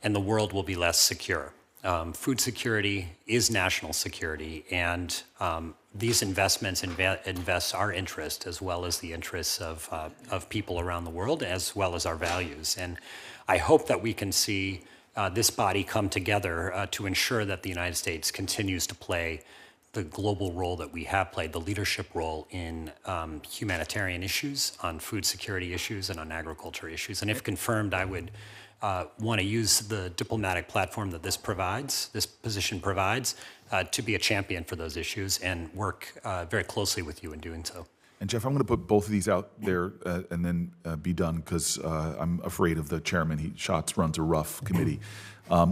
and the world will be less secure. Food security is national security, and these investments invest our interest as well as the interests of people around the world, as well as our values. And I hope that we can see this body come together to ensure that the United States continues to play the global role that we have played, the leadership role in humanitarian issues, on food security issues, and on agriculture issues. And if confirmed, I would want to use the diplomatic platform that this position provides, to be a champion for those issues and work very closely with you in doing so. And Jeff, I'm going to put both of these out there and then be done because I'm afraid of the chairman. Schatz runs a rough committee.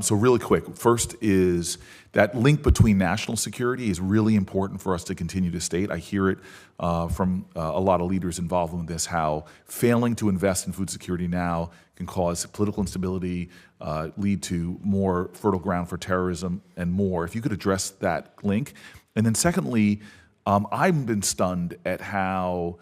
So really quick, first is that link between national security is really important for us to continue to state. I hear it from a lot of leaders involved in this, how failing to invest in food security now can cause political instability, lead to more fertile ground for terrorism and more. If you could address that link. And then secondly, I've been stunned at how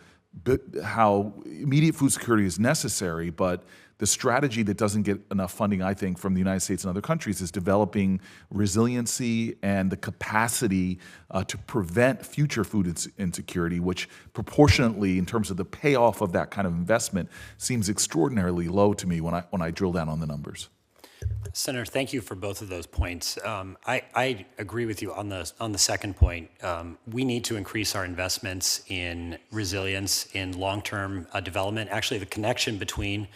immediate food security is necessary, but the strategy that doesn't get enough funding, I think, from the United States and other countries is developing resiliency and the capacity to prevent future food insecurity, which proportionately, in terms of the payoff of that kind of investment, seems extraordinarily low to me when I drill down on the numbers. Senator, thank you for both of those points. I agree with you on the second point. We need to increase our investments in resilience, in long-term development. Actually, the connection between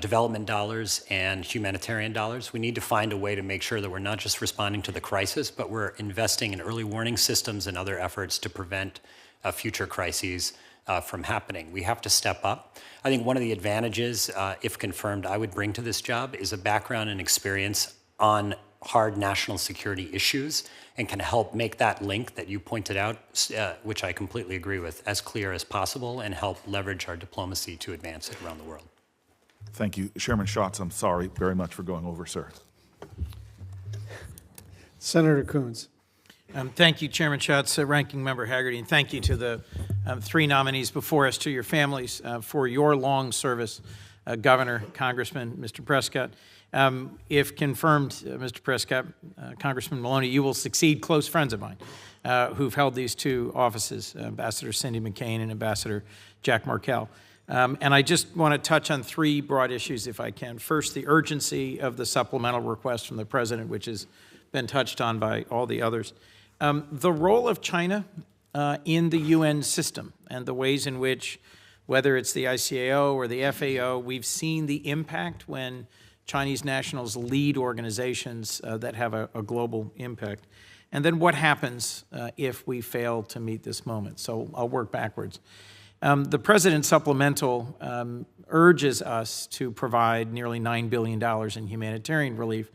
development dollars and humanitarian dollars. We need to find a way to make sure that we're not just responding to the crisis, but we're investing in early warning systems and other efforts to prevent future crises from happening. We have to step up. I think one of the advantages, if confirmed, I would bring to this job is a background and experience on hard national security issues, and can help make that link that you pointed out, which I completely agree with, as clear as possible, and help leverage our diplomacy to advance it around the world. Thank you. Chairman Schatz, I'm sorry very much for going over, sir. Senator Coons. Thank you, Chairman Schatz, Ranking Member Haggerty, and thank you to the three nominees before us, to your families for your long service, Governor, Congressman, Mr. Prescott. If confirmed, Mr. Prescott, Congressman Maloney, you will succeed close friends of mine who've held these two offices, Ambassador Cindy McCain and Ambassador Jack Markell. And I just want to touch on three broad issues, if I can. First, the urgency of the supplemental request from the President, which has been touched on by all the others. The role of China in the UN system and the ways in which, whether it's the ICAO or the FAO, we've seen the impact when Chinese nationals lead organizations that have a global impact. And then what happens if we fail to meet this moment? So I'll work backwards. The President's supplemental urges us to provide nearly $9 billion in humanitarian relief.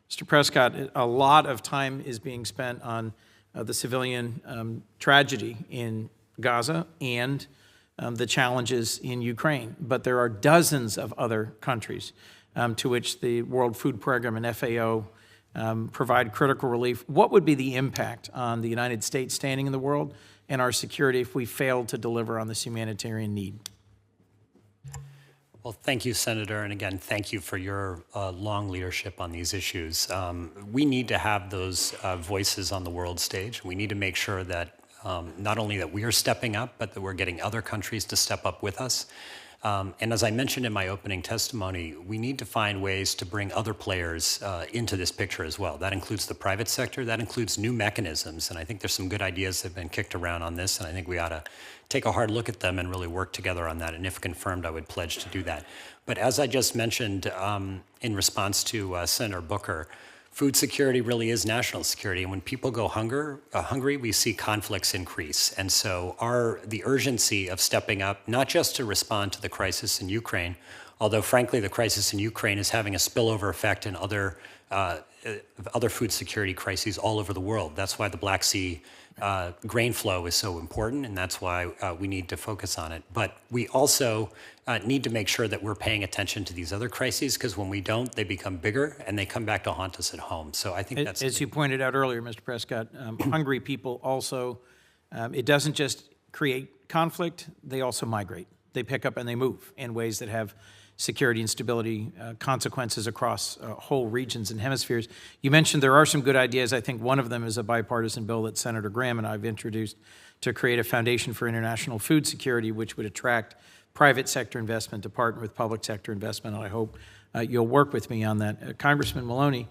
Mr. Prescott, a lot of time is being spent on the civilian tragedy in Gaza and the challenges in Ukraine. But there are dozens of other countries to which the World Food Program and FAO provide critical relief. What would be the impact on the United States standing in the world and our security if we failed to deliver on this humanitarian need? Well, thank you, Senator, and again, thank you for your long leadership on these issues. We need to have those voices on the world stage. We need to make sure that not only that we are stepping up, but that we're getting other countries to step up with us. And as I mentioned in my opening testimony, we need to find ways to bring other players into this picture as well. That includes the private sector, that includes new mechanisms, and I think there's some good ideas that have been kicked around on this, and I think we ought to take a hard look at them and really work together on that, and if confirmed, I would pledge to do that. But as I just mentioned in response to Senator Booker, food security really is national security, and when people go hungry, we see conflicts increase. And so the urgency of stepping up, not just to respond to the crisis in Ukraine, although frankly the crisis in Ukraine is having a spillover effect in other food security crises all over the world. That's why the Black Sea grain flow is so important, and that's why we need to focus on it. But we also need to make sure that we're paying attention to these other crises, because when we don't, they become bigger and they come back to haunt us at home. So I think that's... As you pointed out earlier, Mr. Prescott, hungry people also, it doesn't just create conflict, they also migrate. They pick up and they move in ways that have security and stability consequences across whole regions and hemispheres. You mentioned there are some good ideas. I think one of them is a bipartisan bill that Senator Graham and I have introduced to create a foundation for international food security, which would attract private sector investment to partner with public sector investment, and I hope you'll work with me on that. Congressman Maloney,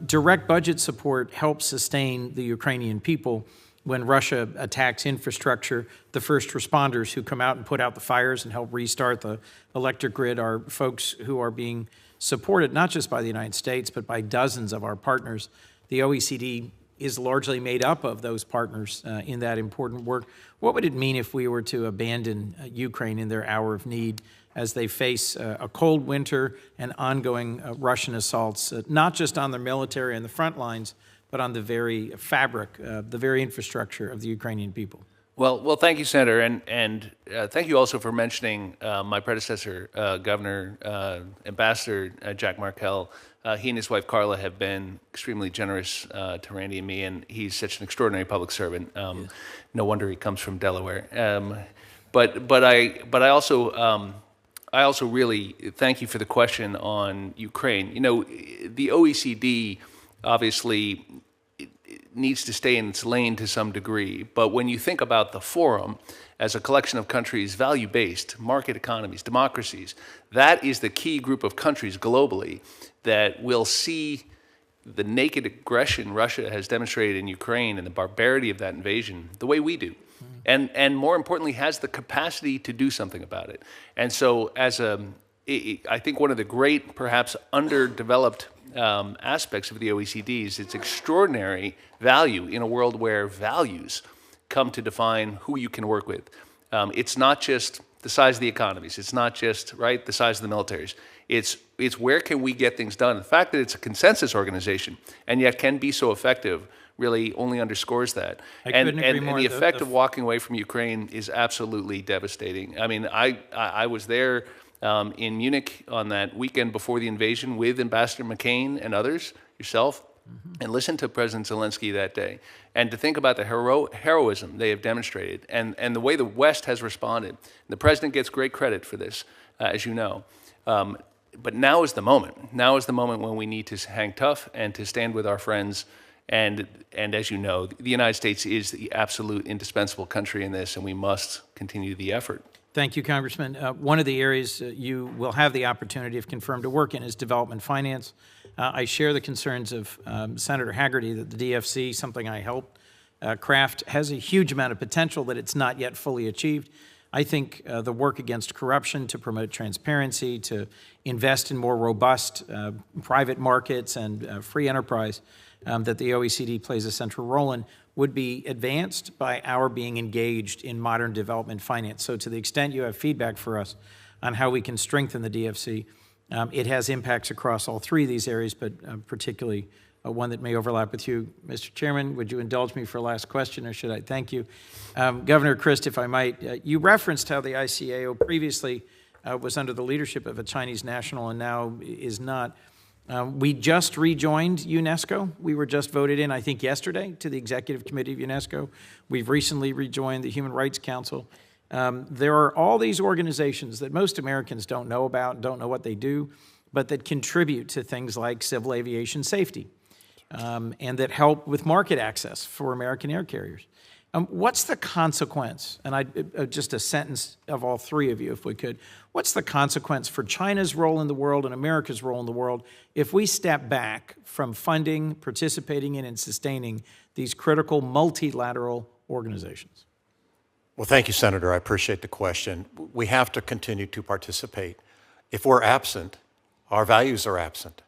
direct budget support helps sustain the Ukrainian people. When Russia attacks infrastructure, the first responders who come out and put out the fires and help restart the electric grid are folks who are being supported not just by the United States, but by dozens of our partners. The OECD is largely made up of those partners in that important work. What would it mean if we were to abandon Ukraine in their hour of need as they face a cold winter and ongoing Russian assaults, not just on their military and the front lines, but on the very fabric, the very infrastructure of the Ukrainian people? Well, thank you, Senator, and thank you also for mentioning my predecessor, Governor, Ambassador Jack Markell. He and his wife Carla have been extremely generous to Randy and me, and he's such an extraordinary public servant. Yes. No wonder he comes from Delaware. But I also really thank you for the question on Ukraine. You know, the OECD obviously needs to stay in its lane to some degree. But when you think about the forum as a collection of countries, value-based, market economies, democracies, that is the key group of countries globally that will see the naked aggression Russia has demonstrated in Ukraine and the barbarity of that invasion the way we do. And more importantly, has the capacity to do something about it. And so I think one of the great, perhaps underdeveloped aspects of the OECD is its extraordinary value in a world where values come to define who you can work with. It's not just the size of the economies. It's not just, right, the size of the militaries. It's where can we get things done. The fact that it's a consensus organization and yet can be so effective really only underscores that. And the effect of walking away from Ukraine is absolutely devastating. I mean, I was there in Munich on that weekend before the invasion with Ambassador McCain and others, yourself, and listen to President Zelensky that day, and to think about the heroism they have demonstrated and the way the West has responded. The president gets great credit for this, as you know. But now is the moment. Now is the moment when we need to hang tough and to stand with our friends. And as you know, the United States is the absolute indispensable country in this, and we must continue the effort. Thank you, Congressman. One of the areas you will have the opportunity, if confirmed, to work in is development finance. I share the concerns of Senator Hagerty that the DFC, something I helped craft, has a huge amount of potential that it's not yet fully achieved. I think the work against corruption, to promote transparency, to invest in more robust private markets and free enterprise that the OECD plays a central role in, would be advanced by our being engaged in modern development finance. So to the extent you have feedback for us on how we can strengthen the DFC, it has impacts across all three of these areas, but particularly one that may overlap with you. Mr. Chairman, would you indulge me for a last question, or should I? Thank you. Governor Christ, if I might, you referenced how the ICAO previously was under the leadership of a Chinese national and now is not. We just rejoined UNESCO. We were just voted in, I think, yesterday to the Executive Committee of UNESCO. We've recently rejoined the Human Rights Council. There are all these organizations that most Americans don't know about, don't know what they do, but that contribute to things like civil aviation safety and that help with market access for American air carriers. What's the consequence, and just a sentence of all three of you, if we could, what's the consequence for China's role in the world and America's role in the world if we step back from funding, participating in, and sustaining these critical multilateral organizations? Well, thank you, Senator. I appreciate the question. We have to continue to participate. If we're absent, our values are absent.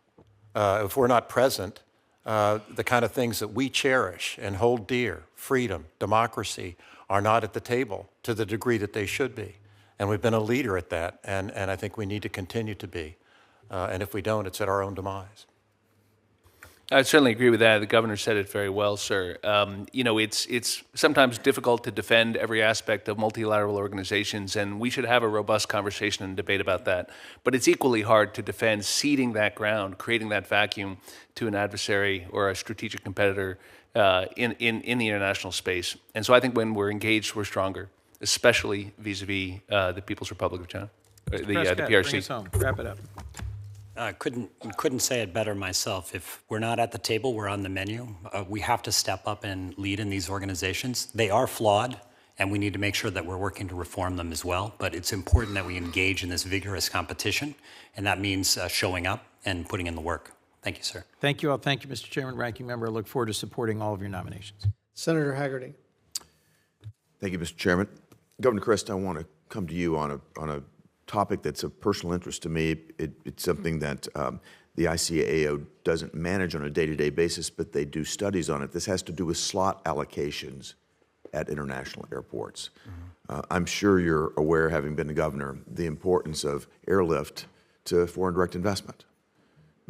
If we're not present, the kind of things that we cherish and hold dear, freedom, democracy, are not at the table to the degree that they should be. And we've been a leader at that, and I think we need to continue to be. And if we don't, it's at our own demise. I certainly agree with that. The governor said it very well, sir. You know, it's sometimes difficult to defend every aspect of multilateral organizations, and we should have a robust conversation and debate about that. But it's equally hard to defend ceding that ground, creating that vacuum to an adversary or a strategic competitor in the international space. And so I think when we're engaged, we're stronger, especially vis-a-vis the People's Republic of China, the PRC. Bring us home. Wrap it up. Couldn't say it better myself. If we're not at the table, we're on the menu. We have to step up and lead in these organizations. They are flawed, and we need to make sure that we're working to reform them as well. But it's important that we engage in this vigorous competition, and that means showing up and putting in the work. Thank you, sir. Thank you all. Thank you, Mr. Chairman, Ranking Member. I look forward to supporting all of your nominations. Senator Hagerty. Thank you, Mr. Chairman. Governor Christ, I want to come to you on a topic that's of personal interest to me. It's something that the ICAO doesn't manage on a day-to-day basis, but they do studies on it. This has to do with slot allocations at international airports. I'm sure you're aware, having been the governor, the importance of airlift to foreign direct investment.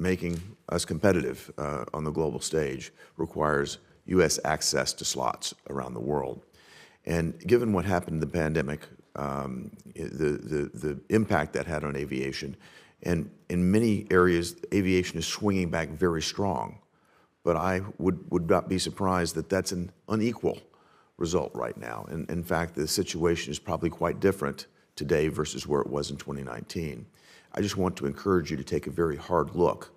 Making us competitive on the global stage requires U.S. access to slots around the world. And given what happened in the pandemic, the impact that had on aviation, and in many areas, aviation is swinging back very strong. But I would not be surprised that that's an unequal result right now. And in fact, the situation is probably quite different today versus where it was in 2019. I just want to encourage you to take a very hard look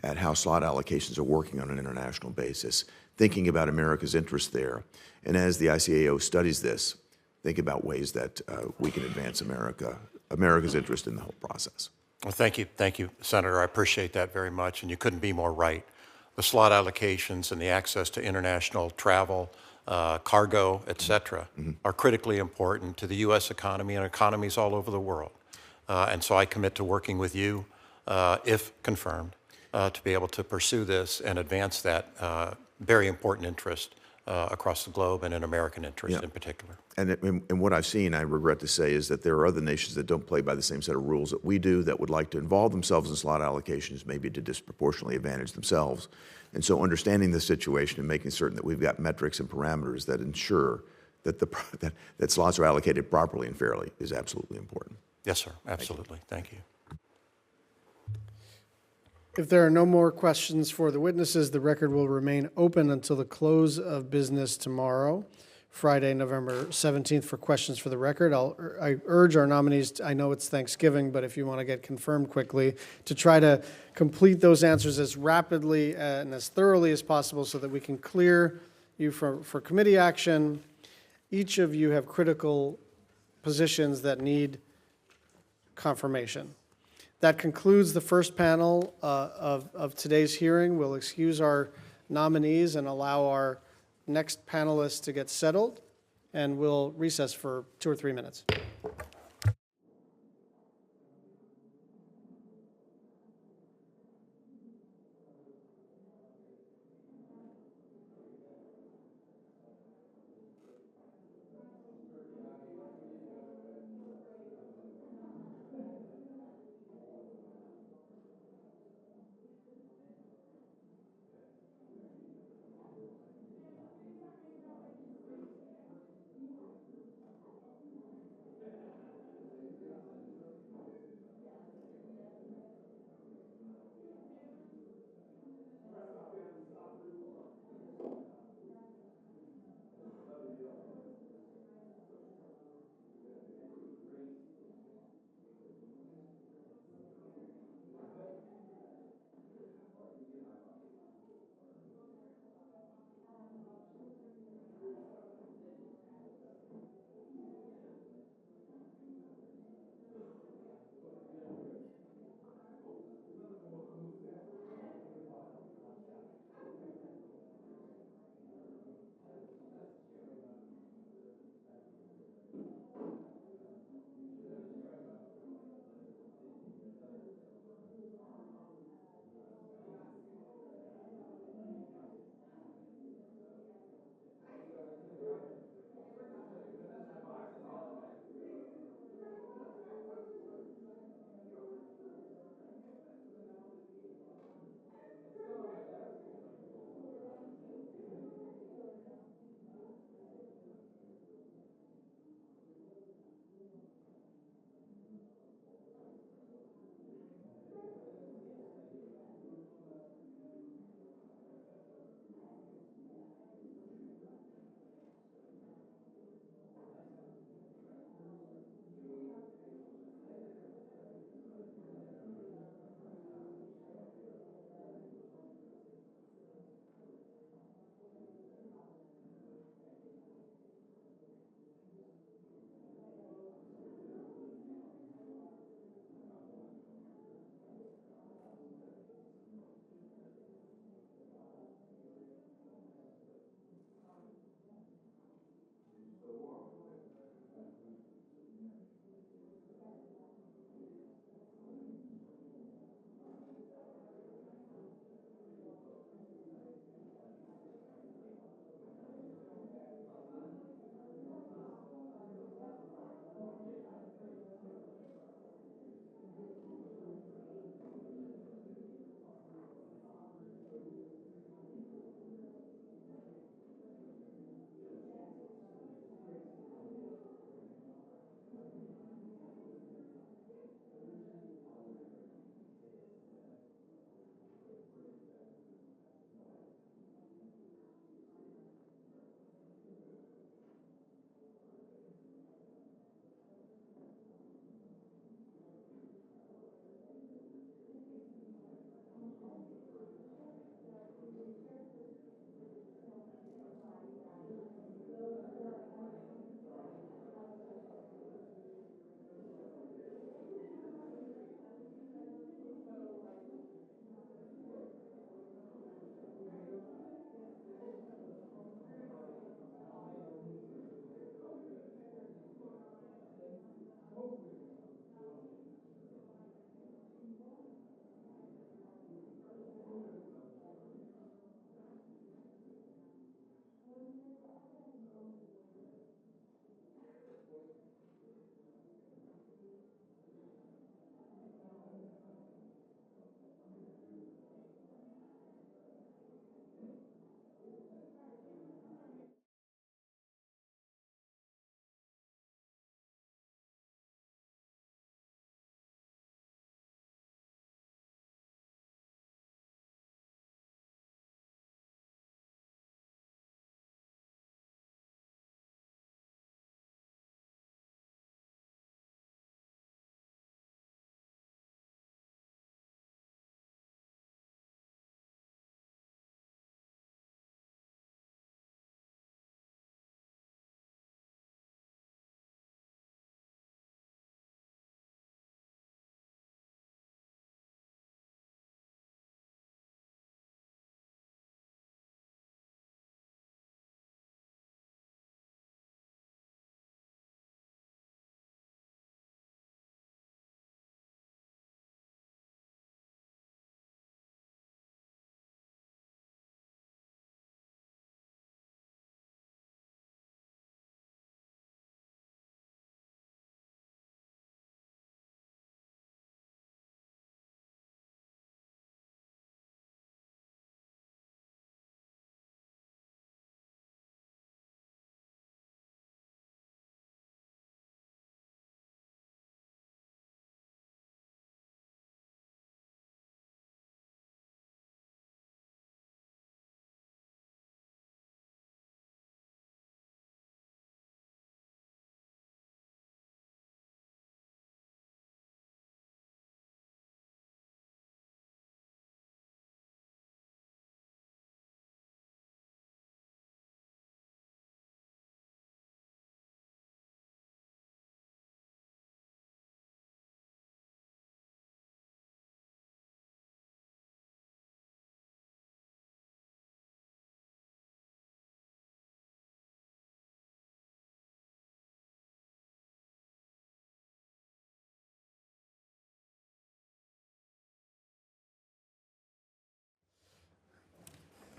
at how slot allocations are working on an international basis, thinking about America's interest there. And as the ICAO studies this, think about ways that we can advance America's interest in the whole process. Well, thank you, Senator. I appreciate that very much, and you couldn't be more right. The slot allocations and the access to international travel, cargo, et cetera, are critically important to the U.S. economy and economies all over the world. And so I commit to working with you, if confirmed, to be able to pursue this and advance that very important interest across the globe and in American interest in particular. And what I've seen, I regret to say, is that there are other nations that don't play by the same set of rules that we do, that would like to involve themselves in slot allocations, maybe to disproportionately advantage themselves. And so understanding the situation and making certain that we've got metrics and parameters that ensure that that slots are allocated properly and fairly is absolutely important. Yes, sir. Absolutely. Thank you. If there are no more questions for the witnesses, the record will remain open until the close of business tomorrow, Friday, November 17th, for questions for the record. I urge our nominees, I know it's Thanksgiving, but if you want to get confirmed quickly, to try to complete those answers as rapidly and as thoroughly as possible so that we can clear you for committee action. Each of you have critical positions that need confirmation. That concludes the first panel of today's hearing. We'll excuse our nominees and allow our next panelists to get settled, and we'll recess for 2 or 3 minutes.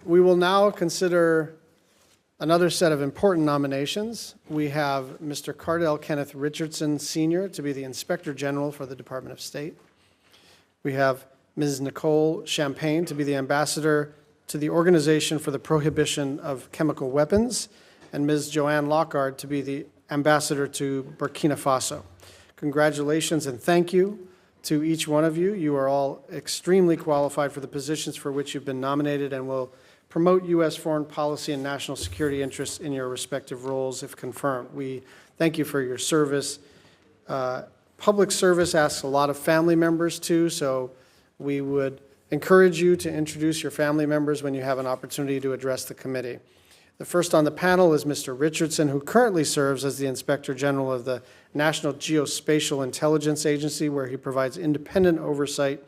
We will now consider another set of important nominations. We have Mr. Cardell Kenneth Richardson, Sr. to be the Inspector General for the Department of State. We have Ms. Nicole Champagne to be the Ambassador to the Organization for the Prohibition of Chemical Weapons, and Ms. Joanne Lockhart to be the Ambassador to Burkina Faso. Congratulations and thank you to each one of you. You are all extremely qualified for the positions for which you've been nominated and will promote U.S. foreign policy and national security interests in your respective roles if confirmed. We thank you for your service. Public service asks a lot of family members too, so we would encourage you to introduce your family members when you have an opportunity to address the committee. The first on the panel is Mr. Richardson, who currently serves as the Inspector General of the National Geospatial Intelligence Agency, where he provides independent oversight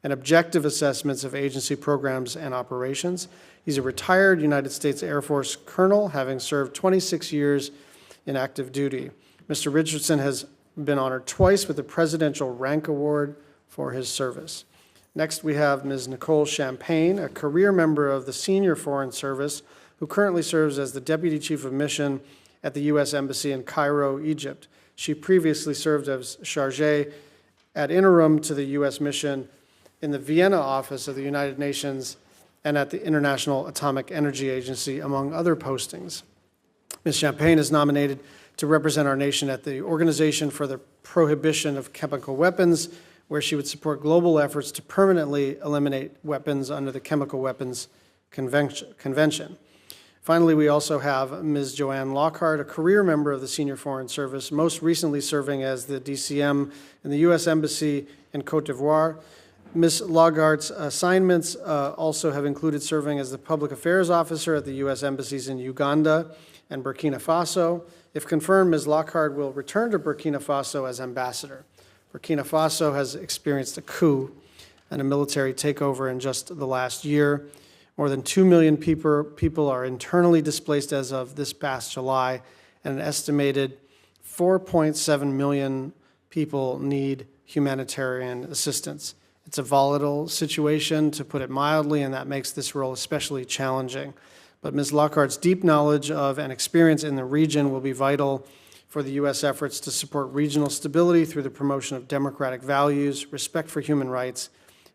and objective assessments of agency programs and operations. He's a retired United States Air Force colonel, having served 26 years in active duty. Mr. Richardson has been honored twice with the Presidential Rank Award for his service. Next, we have Ms. Nicole Champagne, a career member of the Senior Foreign Service, who currently serves as the Deputy Chief of Mission at the U.S. Embassy in Cairo, Egypt. She previously served as chargé ad interim to the U.S. mission in the Vienna office of the United Nations and at the International Atomic Energy Agency, among other postings. Ms. Champagne is nominated to represent our nation at the Organization for the Prohibition of Chemical Weapons, where she would support global efforts to permanently eliminate weapons under the Chemical Weapons Convention. Finally, we also have Ms. Joanne Lockhart, a career member of the Senior Foreign Service, most recently serving as the DCM in the U.S. Embassy in Côte d'Ivoire. Ms. Lockhart's assignments also have included serving as the Public Affairs Officer at the U.S. Embassies in Uganda and Burkina Faso. If confirmed, Ms. Lockhart will return to Burkina Faso as ambassador. Burkina Faso has experienced a coup and a military takeover in just the last year. More than 2 million people are internally displaced as of this past July, and an estimated 4.7 million people need humanitarian assistance. It's a volatile situation, to put it mildly, and that makes this role especially challenging. But Ms. Lockhart's deep knowledge of and experience in the region will be vital for the U.S. efforts to support regional stability through the promotion of democratic values, respect for human rights,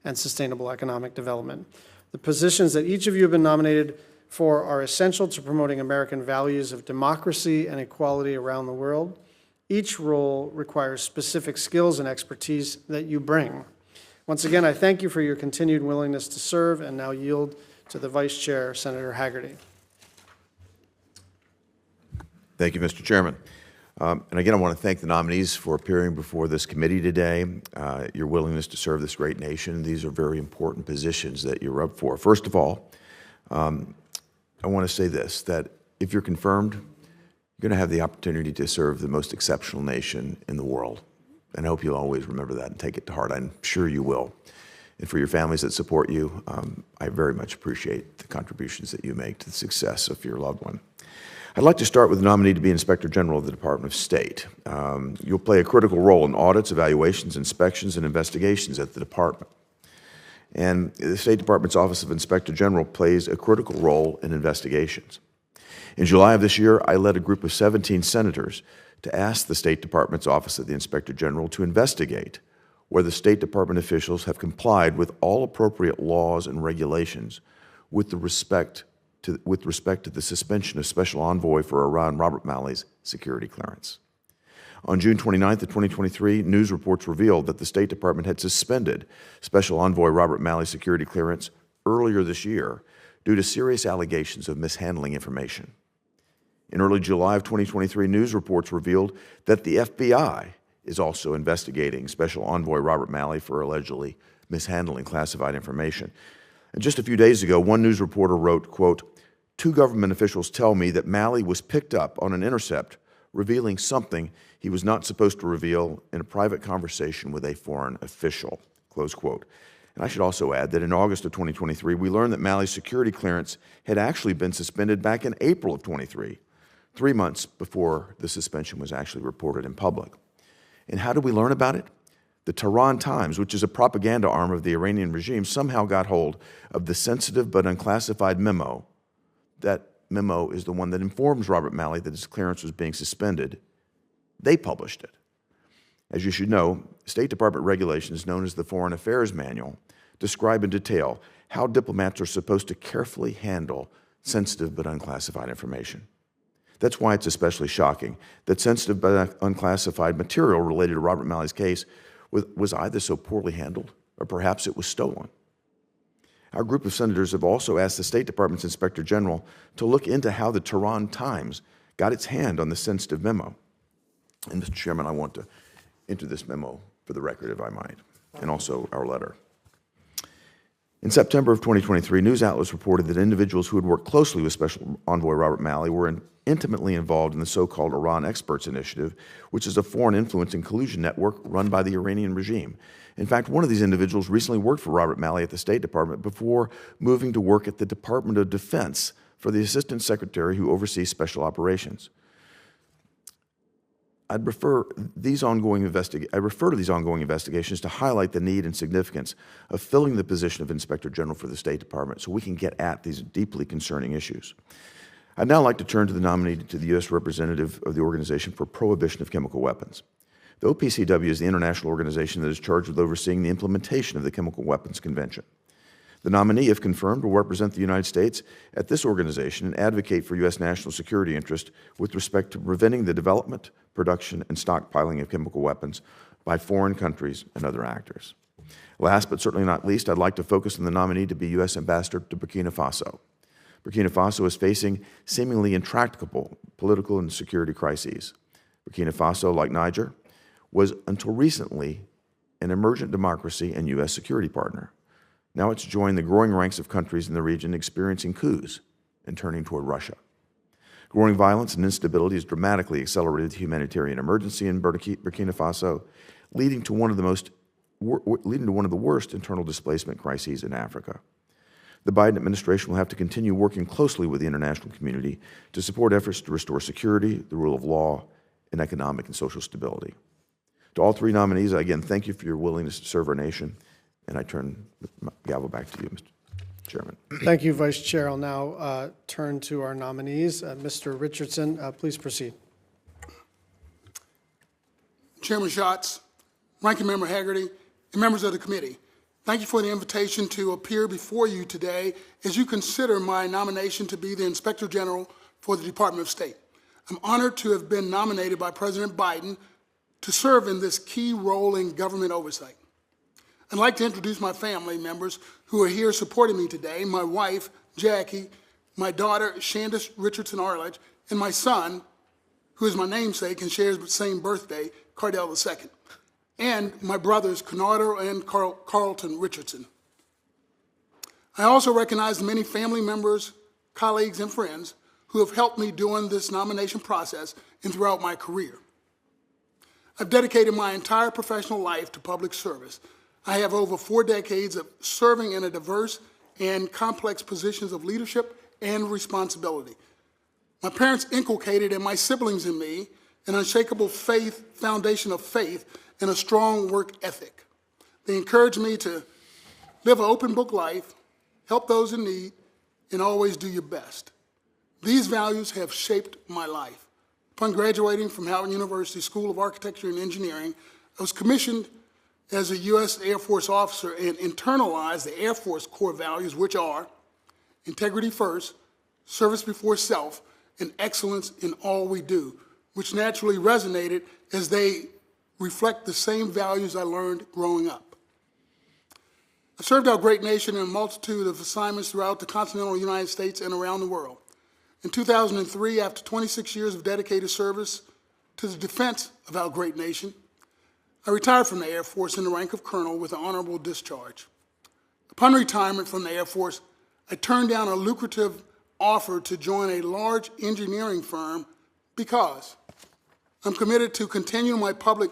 and sustainable economic development. The positions that each of you have been nominated for are essential to promoting American values of democracy and equality around the world. Each role requires specific skills and expertise that you bring. Once again, I thank you for your continued willingness to serve, and now yield to the Vice Chair, Senator Hagerty. Thank you, Mr. Chairman. And again, I want to thank the nominees for appearing before this committee today. Your willingness to serve this great nation. These are very important positions that you're up for. First of all, I want to say this, that if you're confirmed, you're going to have the opportunity to serve the most exceptional nation in the world. And I hope you'll always remember that and take it to heart. I'm sure you will. And for your families that support you, I very much appreciate the contributions that you make to the success of your loved one. I'd like to start with the nominee to be Inspector General of the Department of State. You'll play a critical role in audits, evaluations, inspections, and investigations at the department. And the State Department's Office of Inspector General plays a critical role in investigations. In July of this year, I led a group of 17 senators to ask the State Department's Office of the Inspector General to investigate whether State Department officials have complied with all appropriate laws and regulations with respect to the suspension of Special Envoy for Iran Robert Malley's security clearance. On June 29th of 2023, news reports revealed that the State Department had suspended Special Envoy Robert Malley's security clearance earlier this year due to serious allegations of mishandling information. In early July of 2023, news reports revealed that the FBI is also investigating Special Envoy Robert Malley for allegedly mishandling classified information. And just a few days ago, one news reporter wrote, quote, "Two government officials tell me that Malley was picked up on an intercept revealing something he was not supposed to reveal in a private conversation with a foreign official," close quote. And I should also add that in August of 2023, we learned that Malley's security clearance had actually been suspended back in April of 23, 3 months before the suspension was actually reported in public. And how did we learn about it? The Tehran Times, which is a propaganda arm of the Iranian regime, somehow got hold of the sensitive but unclassified memo. That memo is the one that informs Robert Malley that his clearance was being suspended. They published it. As you should know, State Department regulations known as the Foreign Affairs Manual describe in detail how diplomats are supposed to carefully handle sensitive but unclassified information. That's why it's especially shocking that sensitive but unclassified material related to Robert Malley's case was either so poorly handled or perhaps it was stolen. Our group of senators have also asked the State Department's Inspector General to look into how the Tehran Times got its hand on the sensitive memo. And, Mr. Chairman, I want to enter this memo for the record, if I might, and also our letter. In September of 2023, news outlets reported that individuals who had worked closely with Special Envoy Robert Malley were intimately involved in the so-called Iran Experts Initiative, which is a foreign influence and collusion network run by the Iranian regime. In fact, one of these individuals recently worked for Robert Malley at the State Department before moving to work at the Department of Defense for the Assistant Secretary who oversees special operations. I refer to these ongoing investigations to highlight the need and significance of filling the position of Inspector General for the State Department so we can get at these deeply concerning issues. I'd now like to turn to the nominee to the U.S. representative of the Organization for Prohibition of Chemical Weapons. The OPCW is the international organization that is charged with overseeing the implementation of the Chemical Weapons Convention. The nominee, if confirmed, will represent the United States at this organization and advocate for U.S. national security interest with respect to preventing the development, production, and stockpiling of chemical weapons by foreign countries and other actors. Last but certainly not least, I'd like to focus on the nominee to be U.S. Ambassador to Burkina Faso. Burkina Faso is facing seemingly intractable political and security crises. Burkina Faso, like Niger, was until recently an emergent democracy and U.S. security partner. Now it's joined the growing ranks of countries in the region experiencing coups and turning toward Russia. Growing violence and instability has dramatically accelerated the humanitarian emergency in Burkina Faso, leading to one of the worst internal displacement crises in Africa. The Biden administration will have to continue working closely with the international community to support efforts to restore security, the rule of law, and economic and social stability. To all three nominees, I again thank you for your willingness to serve our nation, and I turn the gavel back to you, Mr. Chairman. Thank you, Vice Chair. I'll now turn to our nominees. Mr. Richardson, please proceed. Chairman Schatz, Ranking Member Hagerty, and members of the committee, thank you for the invitation to appear before you today as you consider my nomination to be the Inspector General for the Department of State. I'm honored to have been nominated by President Biden to serve in this key role in government oversight. I'd like to introduce my family members who are here supporting me today, my wife, Jackie, my daughter, Shandis Richardson Arledge, and my son, who is my namesake and shares the same birthday, Cardell II, and my brothers, Conardo and Carlton Richardson. I also recognize the many family members, colleagues, and friends who have helped me during this nomination process and throughout my career. I've dedicated my entire professional life to public service. I have over 4 decades of serving in a diverse and complex positions of leadership and responsibility. My parents inculcated and my siblings in me an unshakable foundation of faith and a strong work ethic. They encouraged me to live an open book life, help those in need, and always do your best. These values have shaped my life. Upon graduating from Howard University School of Architecture and Engineering, I was commissioned as a U.S. Air Force officer and internalized the Air Force core values, which are integrity first, service before self, and excellence in all we do, which naturally resonated as they reflect the same values I learned growing up. I served our great nation in a multitude of assignments throughout the continental United States and around the world. In 2003, after 26 years of dedicated service to the defense of our great nation, I retired from the Air Force in the rank of colonel with an honorable discharge. Upon retirement from the Air Force, I turned down a lucrative offer to join a large engineering firm because I'm committed to continue my public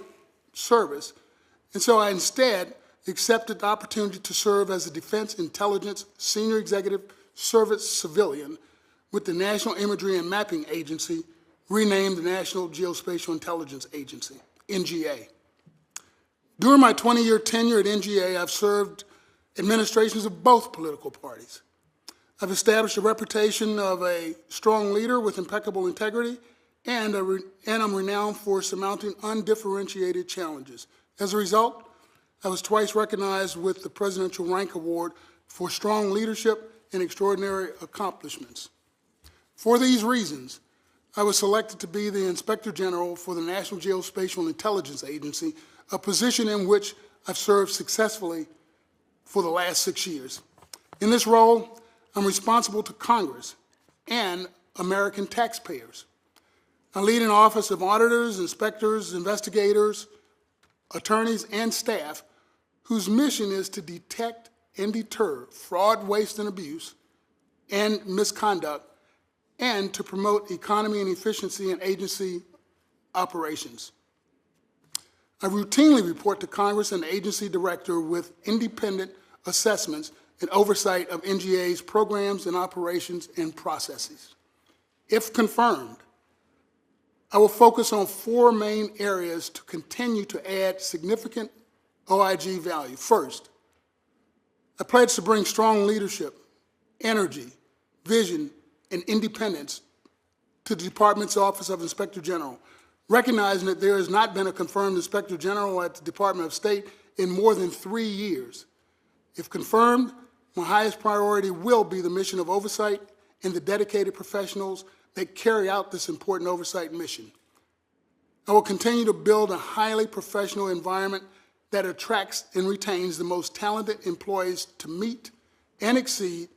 service, and so I instead accepted the opportunity to serve as a Defense Intelligence Senior Executive Service Civilian with the National Imagery and Mapping Agency, renamed the National Geospatial Intelligence Agency, NGA. During my 20-year tenure at NGA, I've served administrations of both political parties. I've established a reputation of a strong leader with impeccable integrity, and I'm renowned for surmounting undifferentiated challenges. As a result, I was twice recognized with the Presidential Rank Award for strong leadership and extraordinary accomplishments. For these reasons, I was selected to be the Inspector General for the National Geospatial Intelligence Agency, a position in which I've served successfully for the last 6 years. In this role, I'm responsible to Congress and American taxpayers. I lead an office of auditors, inspectors, investigators, attorneys, and staff whose mission is to detect and deter fraud, waste, and abuse and misconduct, and to promote economy and efficiency in agency operations. I routinely report to Congress and the agency director with independent assessments and oversight of NGA's programs and operations and processes. If confirmed, I will focus on 4 main areas to continue to add significant OIG value. First, I pledge to bring strong leadership, energy, vision, and independence to the Department's Office of Inspector General, recognizing that there has not been a confirmed Inspector General at the Department of State in more than 3 years. If confirmed, my highest priority will be the mission of oversight and the dedicated professionals that carry out this important oversight mission. I will continue to build a highly professional environment that attracts and retains the most talented employees to meet and exceed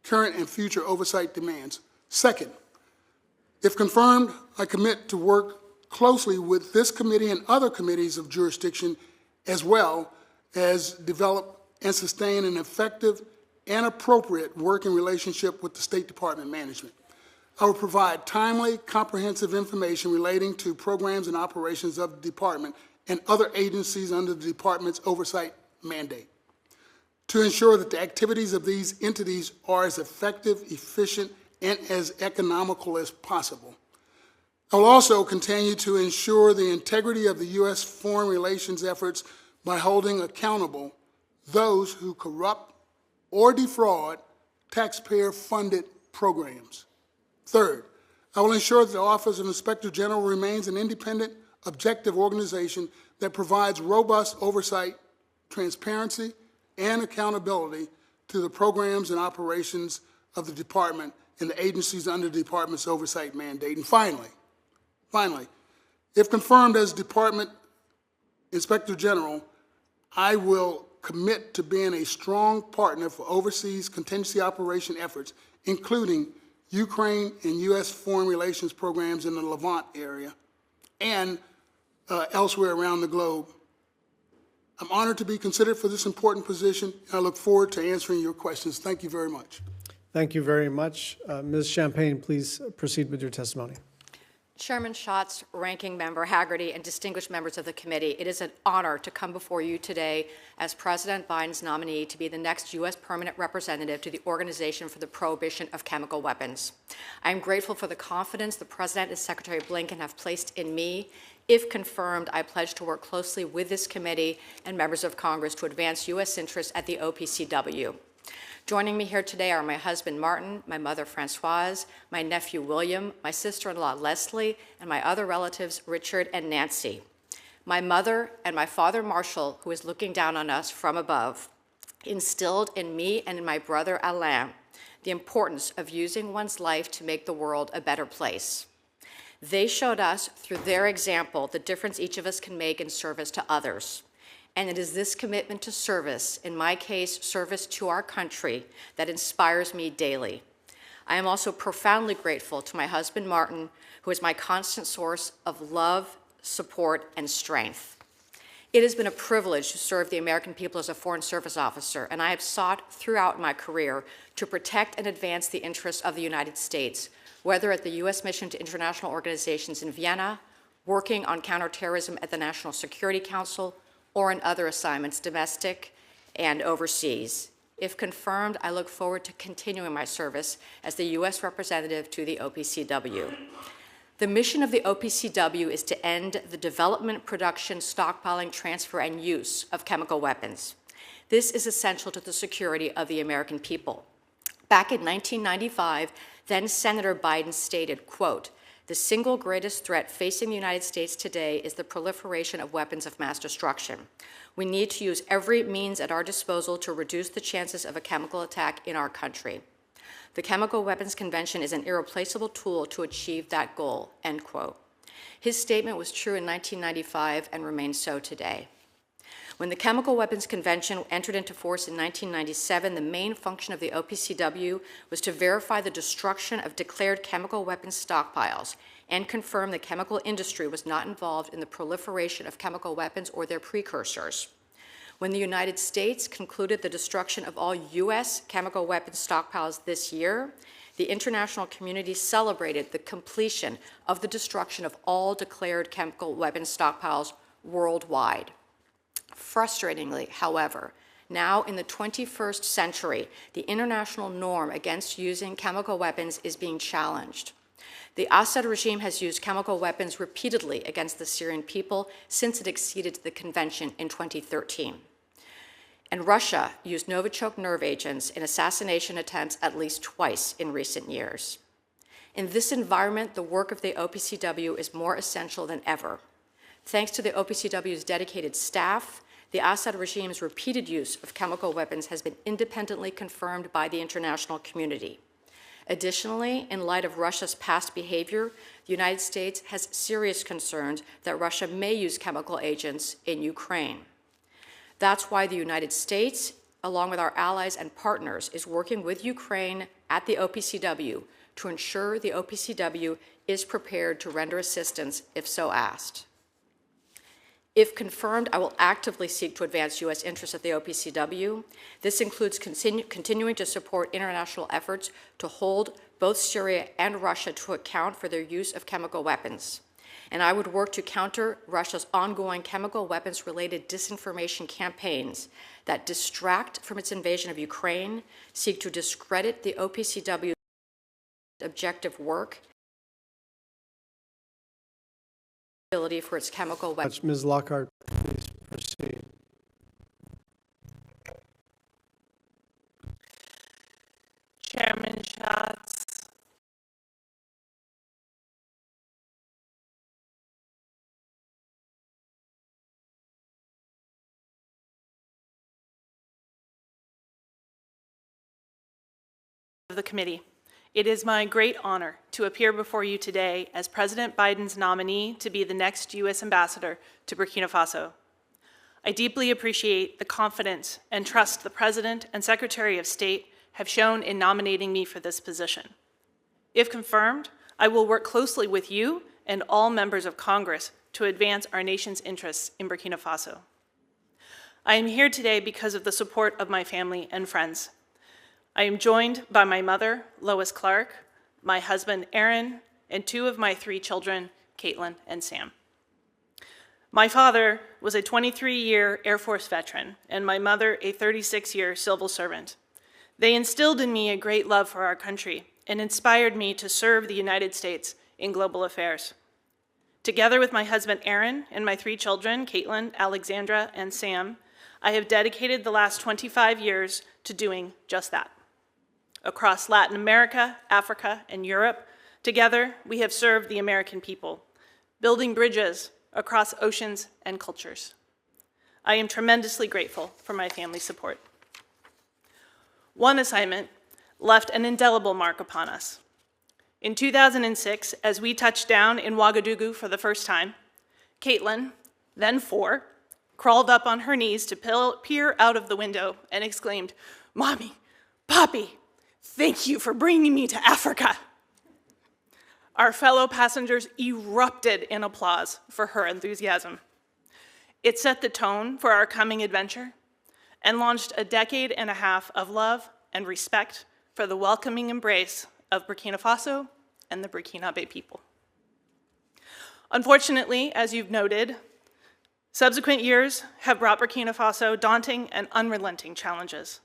current and future oversight demands. Second, if confirmed, I commit to work closely with this committee and other committees of jurisdiction, as well as develop and sustain an effective and appropriate working relationship with the State Department management. I will provide timely, comprehensive information relating to programs and operations of the department and other agencies under the department's oversight mandate to ensure that the activities of these entities are as effective, efficient, and as economical as possible. I will also continue to ensure the integrity of the U.S. foreign relations efforts by holding accountable those who corrupt or defraud taxpayer-funded programs. Third, I will ensure that the Office of Inspector General remains an independent, objective organization that provides robust oversight, transparency, and accountability to the programs and operations of the department and the agencies under the department's oversight mandate. And finally, if confirmed as Department Inspector General, I will commit to being a strong partner for overseas contingency operation efforts, including Ukraine and U.S. foreign relations programs in the Levant area and elsewhere around the globe. I'm honored to be considered for this important position, and I look forward to answering your questions. Thank you very much. Thank you very much. Ms. Champagne, please proceed with your testimony. Chairman Schatz, Ranking Member Haggerty, and distinguished members of the committee, it is an honor to come before you today as President Biden's nominee to be the next U.S. permanent representative to the Organization for the Prohibition of Chemical Weapons. I am grateful for the confidence the President and Secretary Blinken have placed in me. If confirmed, I pledge to work closely with this committee and members of Congress to advance U.S. interests at the OPCW. Joining me here today are my husband, Martin, my mother, Francoise, my nephew, William, my sister-in-law, Leslie, and my other relatives, Richard and Nancy. My mother and my father, Marshall, who is looking down on us from above, instilled in me and in my brother, Alain, the importance of using one's life to make the world a better place. They showed us, through their example, the difference each of us can make in service to others. And it is this commitment to service, in my case, service to our country, that inspires me daily. I am also profoundly grateful to my husband, Martin, who is my constant source of love, support, and strength. It has been a privilege to serve the American people as a Foreign Service officer, and I have sought throughout my career to protect and advance the interests of the United States, whether at the U.S. mission to international organizations in Vienna, working on counterterrorism at the National Security Council, or in other assignments, domestic and overseas. If confirmed, I look forward to continuing my service as the U.S. representative to the OPCW. The mission of the OPCW is to end the development, production, stockpiling, transfer, and use of chemical weapons. This is essential to the security of the American people. Back in 1995, then Senator Biden stated, quote, "The single greatest threat facing the United States today is the proliferation of weapons of mass destruction. We need to use every means at our disposal to reduce the chances of a chemical attack in our country. The Chemical Weapons Convention is an irreplaceable tool to achieve that goal," end quote. His statement was true in 1995 and remains so today. When the Chemical Weapons Convention entered into force in 1997, the main function of the OPCW was to verify the destruction of declared chemical weapons stockpiles and confirm the chemical industry was not involved in the proliferation of chemical weapons or their precursors. When the United States concluded the destruction of all U.S. chemical weapons stockpiles this year, the international community celebrated the completion of the destruction of all declared chemical weapons stockpiles worldwide. Frustratingly, however, now in the 21st century, the international norm against using chemical weapons is being challenged. The Assad regime has used chemical weapons repeatedly against the Syrian people since it acceded to the convention in 2013. And Russia used Novichok nerve agents in assassination attempts at least twice in recent years. In this environment, the work of the OPCW is more essential than ever. Thanks to the OPCW's dedicated staff, the Assad regime's repeated use of chemical weapons has been independently confirmed by the international community. Additionally, in light of Russia's past behavior, the United States has serious concerns that Russia may use chemical agents in Ukraine. That's why the United States, along with our allies and partners, is working with Ukraine at the OPCW to ensure the OPCW is prepared to render assistance if so asked. If confirmed, I will actively seek to advance U.S. interests at the OPCW. This includes continuing to support international efforts to hold both Syria and Russia to account for their use of chemical weapons. And I would work to counter Russia's ongoing chemical weapons-related disinformation campaigns that distract from its invasion of Ukraine, seek to discredit the OPCW's objective work, for its chemical weapons. Ms. Lockhart, please proceed. Chairman Schatz, of the committee. It is my great honor to appear before you today as President Biden's nominee to be the next U.S. ambassador to Burkina Faso. I deeply appreciate the confidence and trust the President and Secretary of State have shown in nominating me for this position. If confirmed, I will work closely with you and all members of Congress to advance our nation's interests in Burkina Faso. I am here today because of the support of my family and friends. I am joined by my mother, Lois Clark, my husband, Aaron, and two of my three children, Caitlin and Sam. My father was a 23-year Air Force veteran, and my mother a 36-year civil servant. They instilled in me a great love for our country and inspired me to serve the United States in global affairs. Together with my husband, Aaron, and my three children, Caitlin, Alexandra, and Sam, I have dedicated the last 25 years to doing just that. Across Latin America, Africa, and Europe, together we have served the American people, building bridges across oceans and cultures. I am tremendously grateful for my family's support. One assignment left an indelible mark upon us. In 2006, as we touched down in Ouagadougou for the first time, Caitlin, then 4, crawled up on her knees to peer out of the window and exclaimed, "Mommy, Papi, thank you for bringing me to Africa." Our fellow passengers erupted in applause for her enthusiasm. It set the tone for our coming adventure and launched a decade and a half of love and respect for the welcoming embrace of Burkina Faso and the Burkinabe people. Unfortunately, as you've noted, subsequent years have brought Burkina Faso daunting and unrelenting challenges.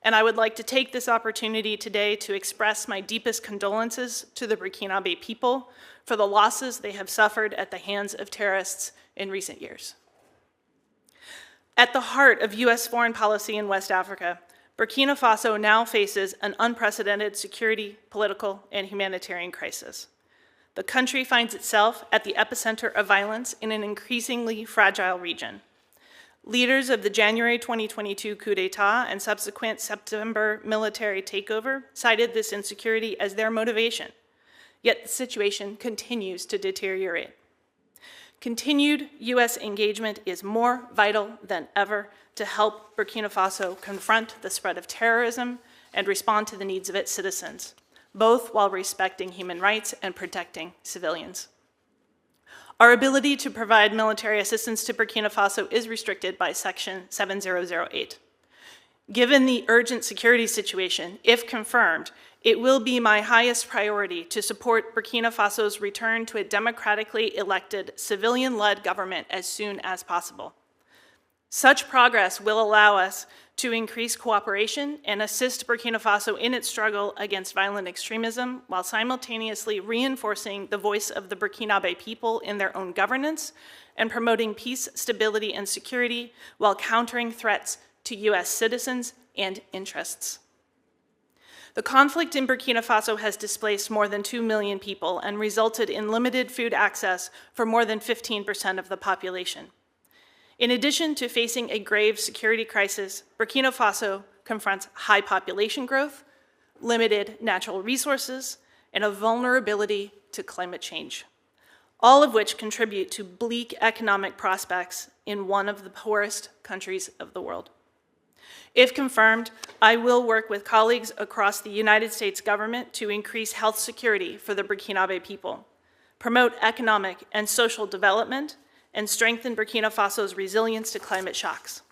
and I would like to take this opportunity today to express my deepest condolences to the Burkinabe people for the losses they have suffered at the hands of terrorists in recent years. At the heart of U.S. foreign policy in West Africa, Burkina Faso now faces an unprecedented security, political, and humanitarian crisis. The country finds itself at the epicenter of violence in an increasingly fragile region. Leaders of the January 2022 coup d'etat and subsequent September military takeover cited this insecurity as their motivation, yet the situation continues to deteriorate. Continued U.S. engagement is more vital than ever to help Burkina Faso confront the spread of terrorism and respond to the needs of its citizens, both while respecting human rights and protecting civilians. Our ability to provide military assistance to Burkina Faso is restricted by Section 7008. Given the urgent security situation, if confirmed, it will be my highest priority to support Burkina Faso's return to a democratically elected, civilian-led government as soon as possible. Such progress will allow us to increase cooperation and assist Burkina Faso in its struggle against violent extremism while simultaneously reinforcing the voice of the Burkinabe people in their own governance and promoting peace, stability, and security while countering threats to U.S. citizens and interests. The conflict in Burkina Faso has displaced more than 2 million people and resulted in limited food access for more than 15% of the population. In addition to facing a grave security crisis, Burkina Faso confronts high population growth, limited natural resources, and a vulnerability to climate change, all of which contribute to bleak economic prospects in one of the poorest countries of the world. If confirmed, I will work with colleagues across the United States government to increase health security for the Burkinabe people, promote economic and social development, and strengthen Burkina Faso's resilience to climate shocks.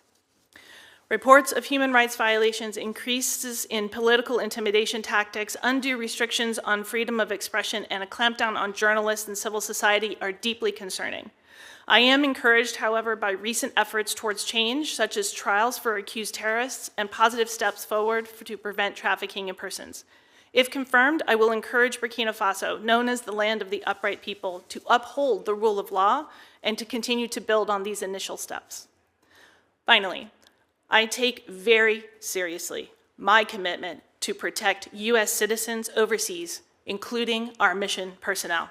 Reports of human rights violations, increases in political intimidation tactics, undue restrictions on freedom of expression, and a clampdown on journalists and civil society are deeply concerning. I am encouraged, however, by recent efforts towards change, such as trials for accused terrorists and positive steps forward to prevent trafficking in persons. If confirmed, I will encourage Burkina Faso, known as the land of the upright people, to uphold the rule of law and to continue to build on these initial steps. Finally, I take very seriously my commitment to protect U.S. citizens overseas, including our mission personnel.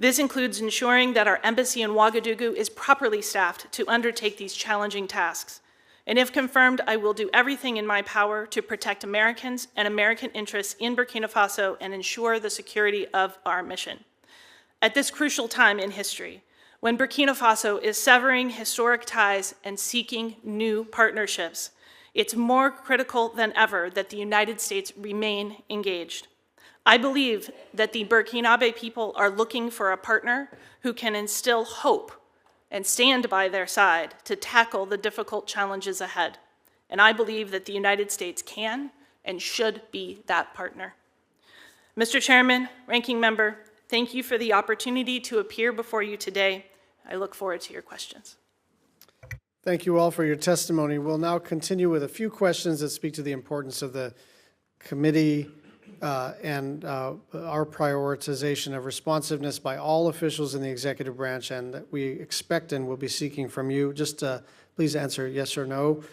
This includes ensuring that our embassy in Ouagadougou is properly staffed to undertake these challenging tasks. And if confirmed, I will do everything in my power to protect Americans and American interests in Burkina Faso and ensure the security of our mission. At this crucial time in history, when Burkina Faso is severing historic ties and seeking new partnerships, it's more critical than ever that the United States remain engaged. I believe that the Burkinabe people are looking for a partner who can instill hope and stand by their side to tackle the difficult challenges ahead. And I believe that the United States can and should be that partner. Mr. Chairman, Ranking Member, thank you for the opportunity to appear before you today. I look forward to your questions. Thank you all for your testimony. We'll now continue with a few questions that speak to the importance of the committee and our prioritization of responsiveness by all officials in the executive branch, and that we expect and will be seeking from you. Just please answer yes or no.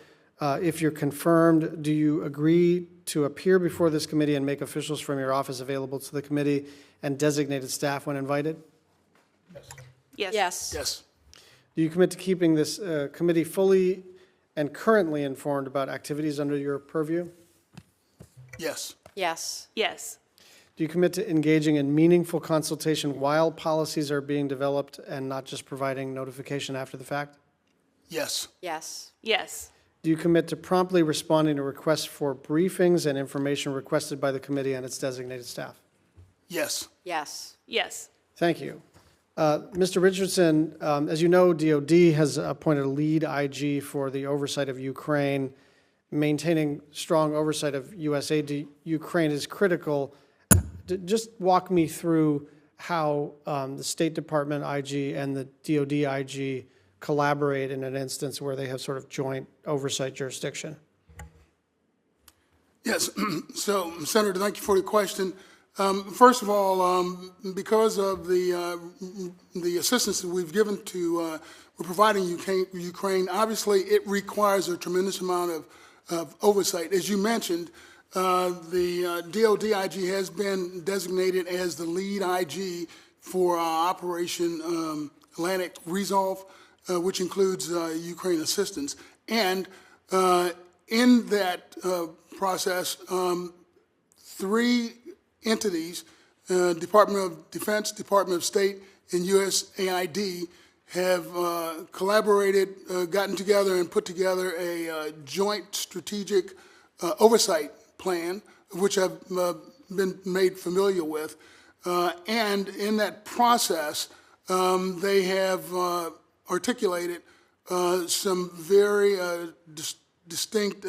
If you're confirmed, do you agree to appear before this committee and make officials from your office available to the committee and designated staff when invited? Yes. Yes. Yes. Do you commit to keeping this committee fully and currently informed about activities under your purview? Yes. Yes. Yes. Do you commit to engaging in meaningful consultation while policies are being developed and not just providing notification after the fact? Yes. Yes. Yes. Do you commit to promptly responding to requests for briefings and information requested by the committee and its designated staff? Yes. Yes. Yes. Thank you. Mr. Richardson, as you know, DOD has appointed a lead IG for the oversight of Ukraine. Maintaining strong oversight of U.S. aid to Ukraine is critical. Just walk me through how the State Department IG and the DOD IG collaborate in an instance where they have sort of joint oversight jurisdiction. Yes. So, Senator, thank you for the question. First of all, because of the assistance that we've given to we're providing Ukraine, obviously it requires a tremendous amount of oversight. As you mentioned, the DoD IG has been designated as the lead IG for Operation Atlantic Resolve, which includes Ukraine assistance. And in that process, 3 entities, Department of Defense, Department of State, and USAID, have collaborated, gotten together, and put together a joint strategic oversight plan, which I've been made familiar with. And in that process, they have articulated some very distinct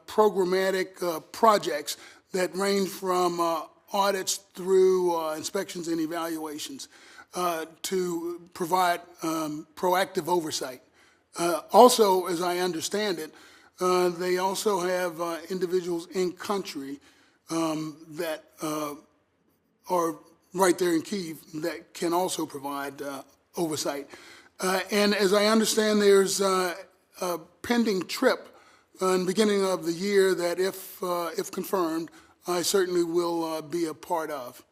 programmatic projects that range from audits through inspections and evaluations to provide proactive oversight. Also, as I understand it, they also have individuals in country that are right there in Kyiv that can also provide oversight. And as I understand, there's a pending trip in the beginning of the year that, if confirmed, I certainly will be a part of.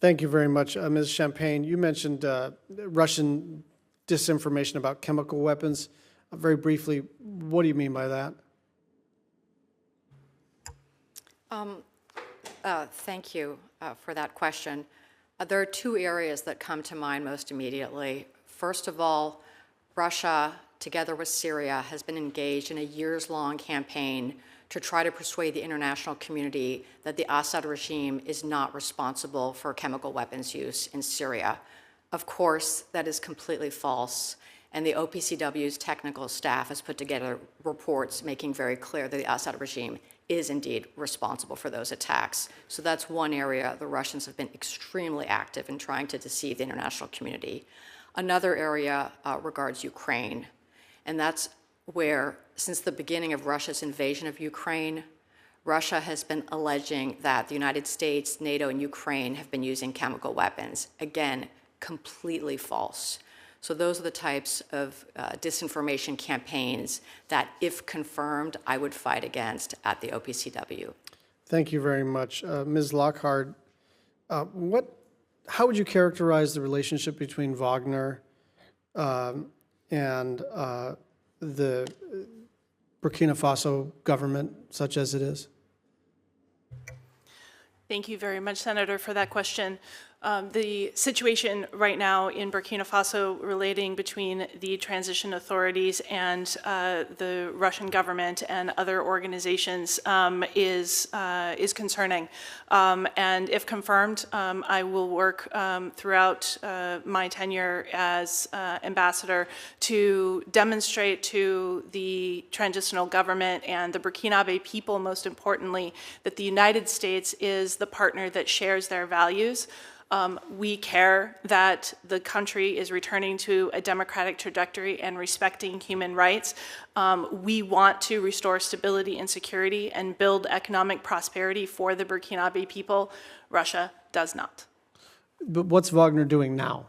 Thank you very much. Ms. Champagne, you mentioned Russian disinformation about chemical weapons. Very briefly, what do you mean by that? Thank you for that question. There are 2 areas that come to mind most immediately. First of all, Russia, together with Syria, has been engaged in a years-long campaign to try to persuade the international community that the Assad regime is not responsible for chemical weapons use in Syria. Of course, that is completely false, and the OPCW's technical staff has put together reports making very clear that the Assad regime is indeed responsible for those attacks. So that's one area the Russians have been extremely active in trying to deceive the international community. Another area regards Ukraine, and that's where, since the beginning of Russia's invasion of Ukraine, Russia has been alleging that the United States, NATO, and Ukraine have been using chemical weapons. Again, completely false. So those are the types of disinformation campaigns that, if confirmed, I would fight against at the OPCW. Thank you very much. Ms. Lockhart, how would you characterize the relationship between Wagner and the Burkina Faso government, such as it is? Thank you very much, Senator, for that question. The situation right now in Burkina Faso relating between the transition authorities and the Russian government and other organizations is concerning. And if confirmed, I will work throughout my tenure as ambassador to demonstrate to the transitional government and the Burkinabe people, most importantly, that the United States is the partner that shares their values. We care that the country is returning to a democratic trajectory and respecting human rights. We want to restore stability and security and build economic prosperity for the Burkinabe people. Russia does not. But what's Wagner doing now?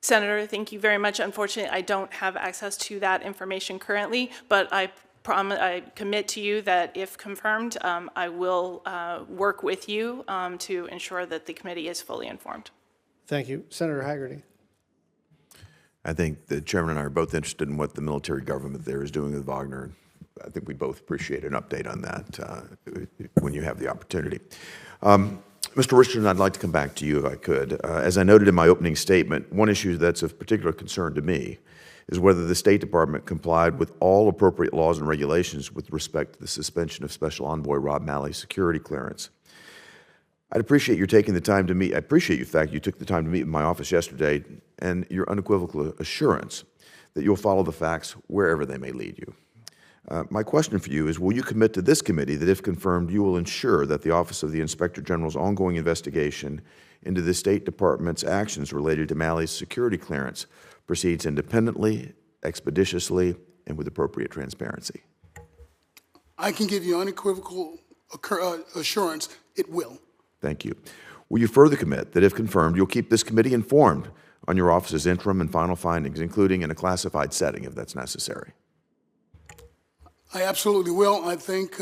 Senator, thank you very much. Unfortunately, I don't have access to that information currently, but I commit to you that if confirmed, I will work with you to ensure that the committee is fully informed. Thank you. Senator Haggerty. I think the chairman and I are both interested in what the military government there is doing with Wagner. I think we both appreciate an update on that when you have the opportunity. Mr. Richardson, I'd like to come back to you if I could. As I noted in my opening statement, one issue that's of particular concern to me is whether the State Department complied with all appropriate laws and regulations with respect to the suspension of Special Envoy Rob Malley's security clearance. I'd appreciate your taking the time to meet. I appreciate the fact you took the time to meet in my office yesterday and your unequivocal assurance that you'll follow the facts wherever they may lead you. My question for you is, will you commit to this committee that, if confirmed, you will ensure that the Office of the Inspector General's ongoing investigation into the State Department's actions related to Malley's security clearance proceeds independently, expeditiously, and with appropriate transparency? I can give you unequivocal assurance it will. Thank you. Will you further commit that if confirmed, you'll keep this committee informed on your office's interim and final findings, including in a classified setting if that's necessary? I absolutely will. I think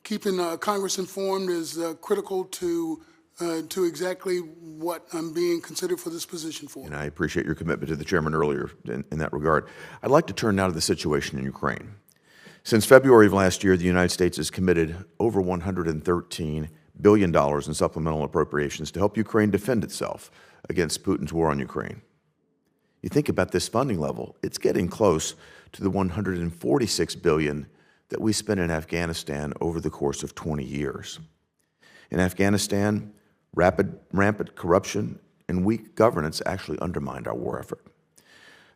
keeping Congress informed is critical to exactly what I'm being considered for this position for. And I appreciate your commitment to the chairman earlier in that regard. I'd like to turn now to the situation in Ukraine. Since February of last year, the United States has committed over $113 billion in supplemental appropriations to help Ukraine defend itself against Putin's war on Ukraine. You think about this funding level, it's getting close to the $146 billion that we spent in Afghanistan over the course of 20 years. In Afghanistan, rampant corruption and weak governance actually undermined our war effort.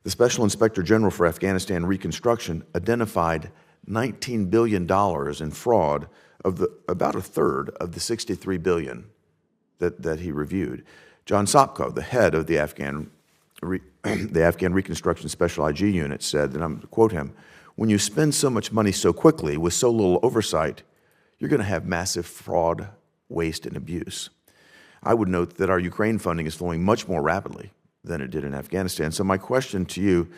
The Special Inspector General for Afghanistan Reconstruction identified $19 billion in fraud of about a third of the $63 billion that he reviewed. John Sopko, the head of the Afghan Reconstruction Special IG unit, said, and I'm to quote him, "When you spend so much money so quickly with so little oversight, you're going to have massive fraud, waste, and abuse." I would note that our Ukraine funding is flowing much more rapidly than it did in Afghanistan. So my question to you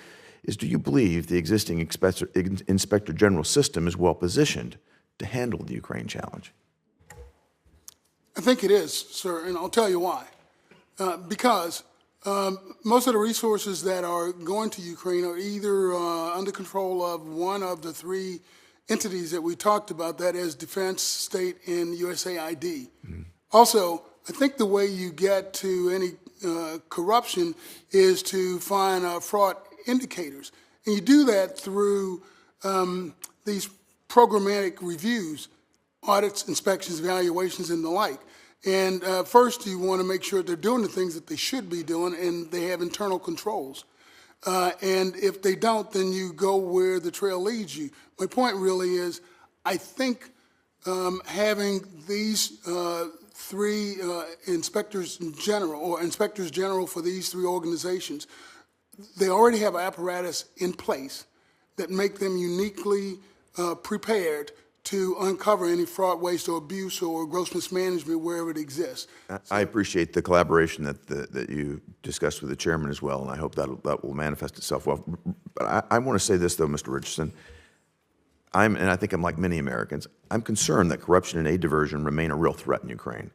is, do you believe the existing Inspector General system is well positioned to handle the Ukraine challenge? I think it is, sir, and I'll tell you why. Because most of the resources that are going to Ukraine are either under control of one of the three entities that we talked about, that is Defense, State, and USAID. Mm-hmm. Also, I think the way you get to any corruption is to find fraud indicators. And you do that through these programmatic reviews, audits, inspections, evaluations, and the like. And first, you want to make sure they're doing the things that they should be doing and they have internal controls. And if they don't, then you go where the trail leads you. My point really is, I think having these three inspectors general for these three organizations, they already have an apparatus in place that make them uniquely prepared to uncover any fraud, waste, or abuse or gross mismanagement wherever it exists. I appreciate the collaboration that you discussed with the chairman as well, and I hope that will manifest itself well. But I want to say this, though, Mr. Richardson. And I think I'm like many Americans, I'm concerned that corruption and aid diversion remain a real threat in Ukraine.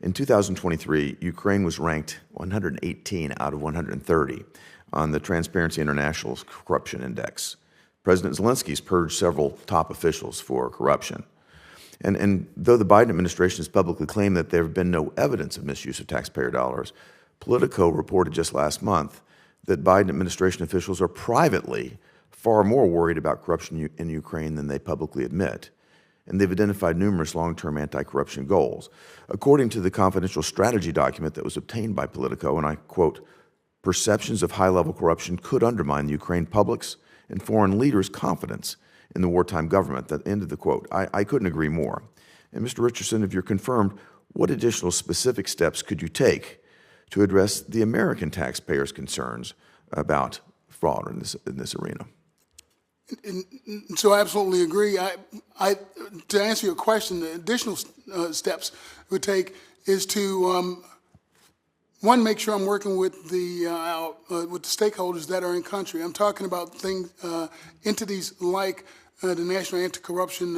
In 2023, Ukraine was ranked 118 out of 130 on the Transparency International's Corruption Index. President Zelensky's purged several top officials for corruption. And though the Biden administration has publicly claimed that there have been no evidence of misuse of taxpayer dollars, Politico reported just last month that Biden administration officials are privately far more worried about corruption in Ukraine than they publicly admit. And they've identified numerous long-term anti-corruption goals. According to the confidential strategy document that was obtained by Politico, and I quote, "Perceptions of high-level corruption could undermine the Ukraine public's and foreign leaders' confidence in the wartime government." At the end of the quote. I couldn't agree more. And Mr. Richardson, if you're confirmed, what additional specific steps could you take to address the American taxpayers' concerns about fraud in this arena? And so I absolutely agree. To answer your question, the additional steps it would take is to one, make sure I'm working with the stakeholders that are in country. I'm talking about entities like the National Anti-Corruption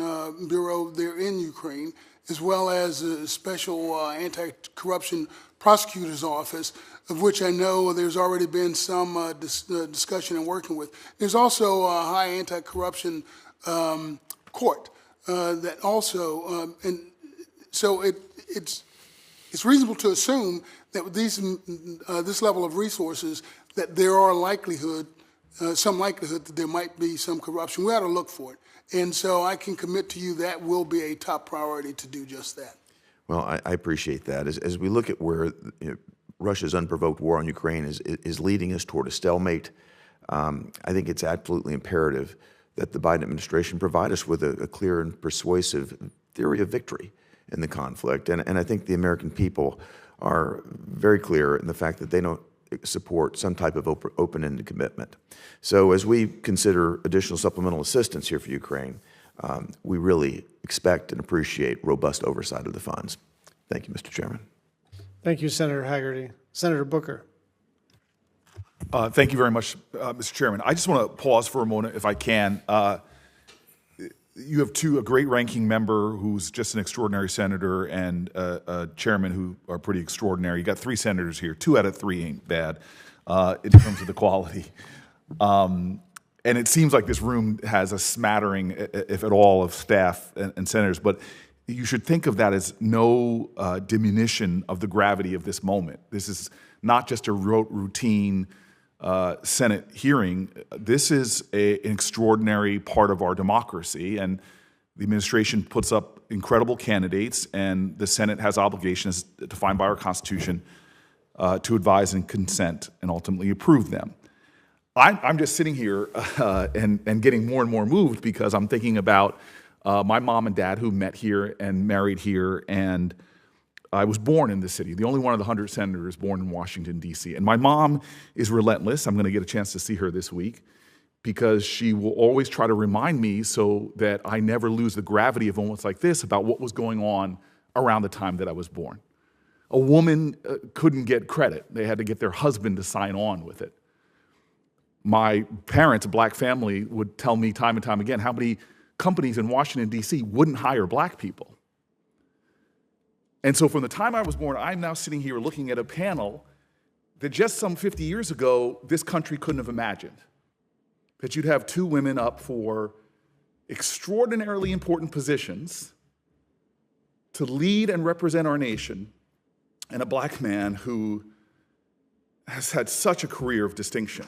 Bureau there in Ukraine, as well as the Special Anti-Corruption Prosecutor's Office, of which I know there's already been some discussion and working with. There's also a high anti-corruption court that also, and so it's reasonable to assume that with this level of resources, that there are some likelihood that there might be some corruption. We ought to look for it. And so I can commit to you that will be a top priority to do just that. Well, I appreciate that. As we look at where Russia's unprovoked war on Ukraine is leading us toward a stalemate, I think it's absolutely imperative that the Biden administration provide us with a clear and persuasive theory of victory in the conflict. And I think the American people are very clear in the fact that they don't support some type of open-ended commitment. So as we consider additional supplemental assistance here for Ukraine, we really expect and appreciate robust oversight of the funds. Thank you, Mr. Chairman. Thank you, Senator Haggerty. Senator Booker. Thank you very much, Mr. Chairman. I just want to pause for a moment, if I can. You have a great ranking member who's just an extraordinary senator and a chairman who are pretty extraordinary. You got 3 senators here. 2 out of 3 ain't bad in terms of the quality. And it seems like this room has a smattering, if at all, of staff and senators. But you should think of that as no diminution of the gravity of this moment. This is not just a routine Senate hearing. This is an extraordinary part of our democracy, and the administration puts up incredible candidates, and the Senate has obligations defined by our Constitution to advise and consent and ultimately approve them. I'm just sitting here and getting more and more moved because I'm thinking about my mom and dad who met here and married here, and I was born in this city, the only one of the 100 senators born in Washington, D.C. And my mom is relentless. I'm going to get a chance to see her this week because she will always try to remind me so that I never lose the gravity of moments like this about what was going on around the time that I was born. A woman couldn't get credit. They had to get their husband to sign on with it. My parents, a black family, would tell me time and time again how many companies in Washington, D.C. wouldn't hire black people. And so from the time I was born, I'm now sitting here looking at a panel that just some 50 years ago, this country couldn't have imagined. That you'd have 2 women up for extraordinarily important positions to lead and represent our nation, and a black man who has had such a career of distinction.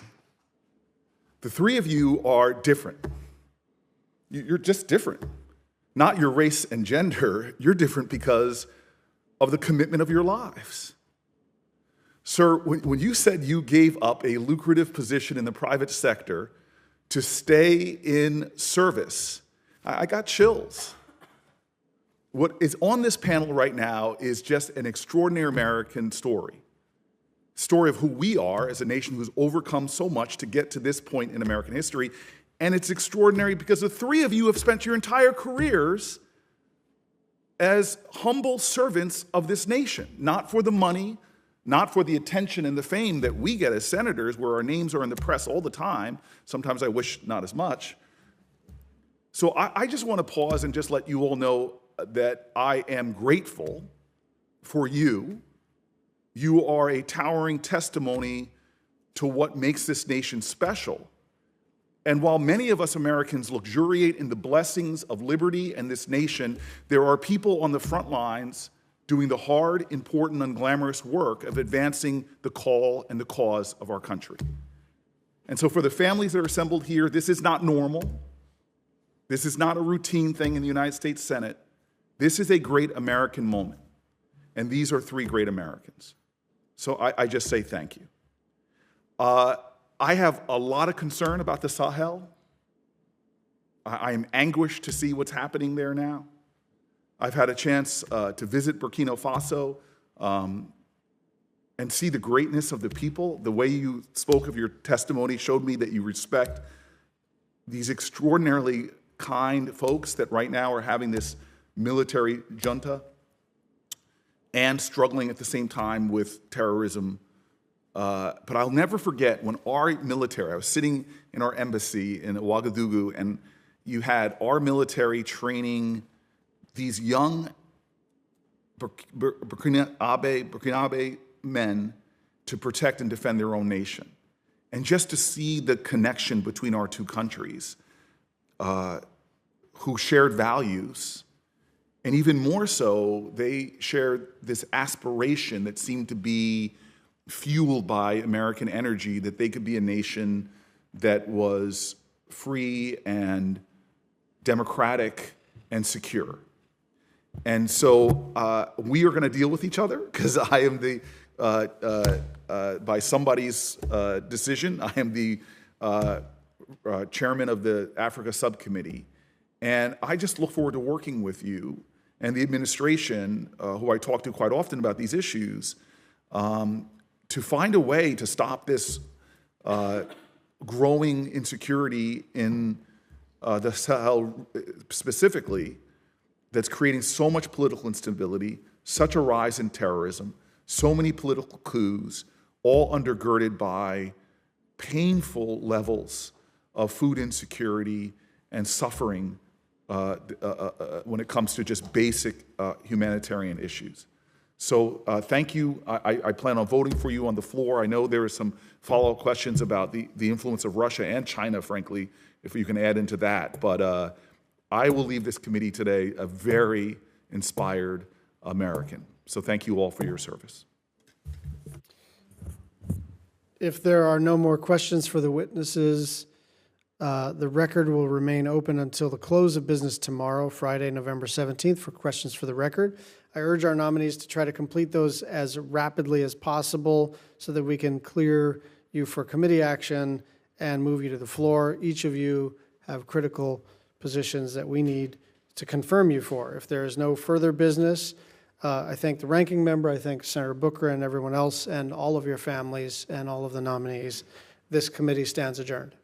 The 3 of you are different. You're just different. Not your race and gender, you're different because of the commitment of your lives. Sir, when you said you gave up a lucrative position in the private sector to stay in service, I got chills. What is on this panel right now is just an extraordinary American story of who we are as a nation who's overcome so much to get to this point in American history. And it's extraordinary because the 3 of you have spent your entire careers as humble servants of this nation, not for the money, not for the attention and the fame that we get as senators, where our names are in the press all the time. Sometimes I wish not as much. So I just want to pause and just let you all know that I am grateful for you. You are a towering testimony to what makes this nation special. And while many of us Americans luxuriate in the blessings of liberty and this nation, there are people on the front lines doing the hard, important, unglamorous work of advancing the call and the cause of our country. And so for the families that are assembled here, this is not normal. This is not a routine thing in the United States Senate. This is a great American moment. And these are 3 great Americans. So I just say thank you. I have a lot of concern about the Sahel. I am anguished to see what's happening there now. I've had a chance to visit Burkina Faso and see the greatness of the people. The way you spoke of your testimony showed me that you respect these extraordinarily kind folks that right now are having this military junta and struggling at the same time with terrorism. But I'll never forget when our military, I was sitting in our embassy in Ouagadougou, and you had our military training these young Burkinabe men to protect and defend their own nation. And just to see the connection between our 2 countries who shared values, and even more so, they shared this aspiration that seemed to be fueled by American energy, that they could be a nation that was free and democratic and secure. And so we are going to deal with each other because I am by somebody's decision, I am the chairman of the Africa Subcommittee. And I just look forward to working with you and the administration, who I talk to quite often about these issues, to find a way to stop this growing insecurity in the Sahel specifically, that's creating so much political instability, such a rise in terrorism, so many political coups, all undergirded by painful levels of food insecurity and suffering when it comes to just basic humanitarian issues. So thank you. I plan on voting for you on the floor. I know there are some follow-up questions about the influence of Russia and China, frankly, if you can add into that. But I will leave this committee today a very inspired American. So thank you all for your service. If there are no more questions for the witnesses, the record will remain open until the close of business tomorrow, Friday, November 17th, for questions for the record. I urge our nominees to try to complete those as rapidly as possible so that we can clear you for committee action and move you to the floor. Each of you have critical positions that we need to confirm you for. If there is no further business, I thank the ranking member, I thank Senator Booker and everyone else and all of your families and all of the nominees. This committee stands adjourned.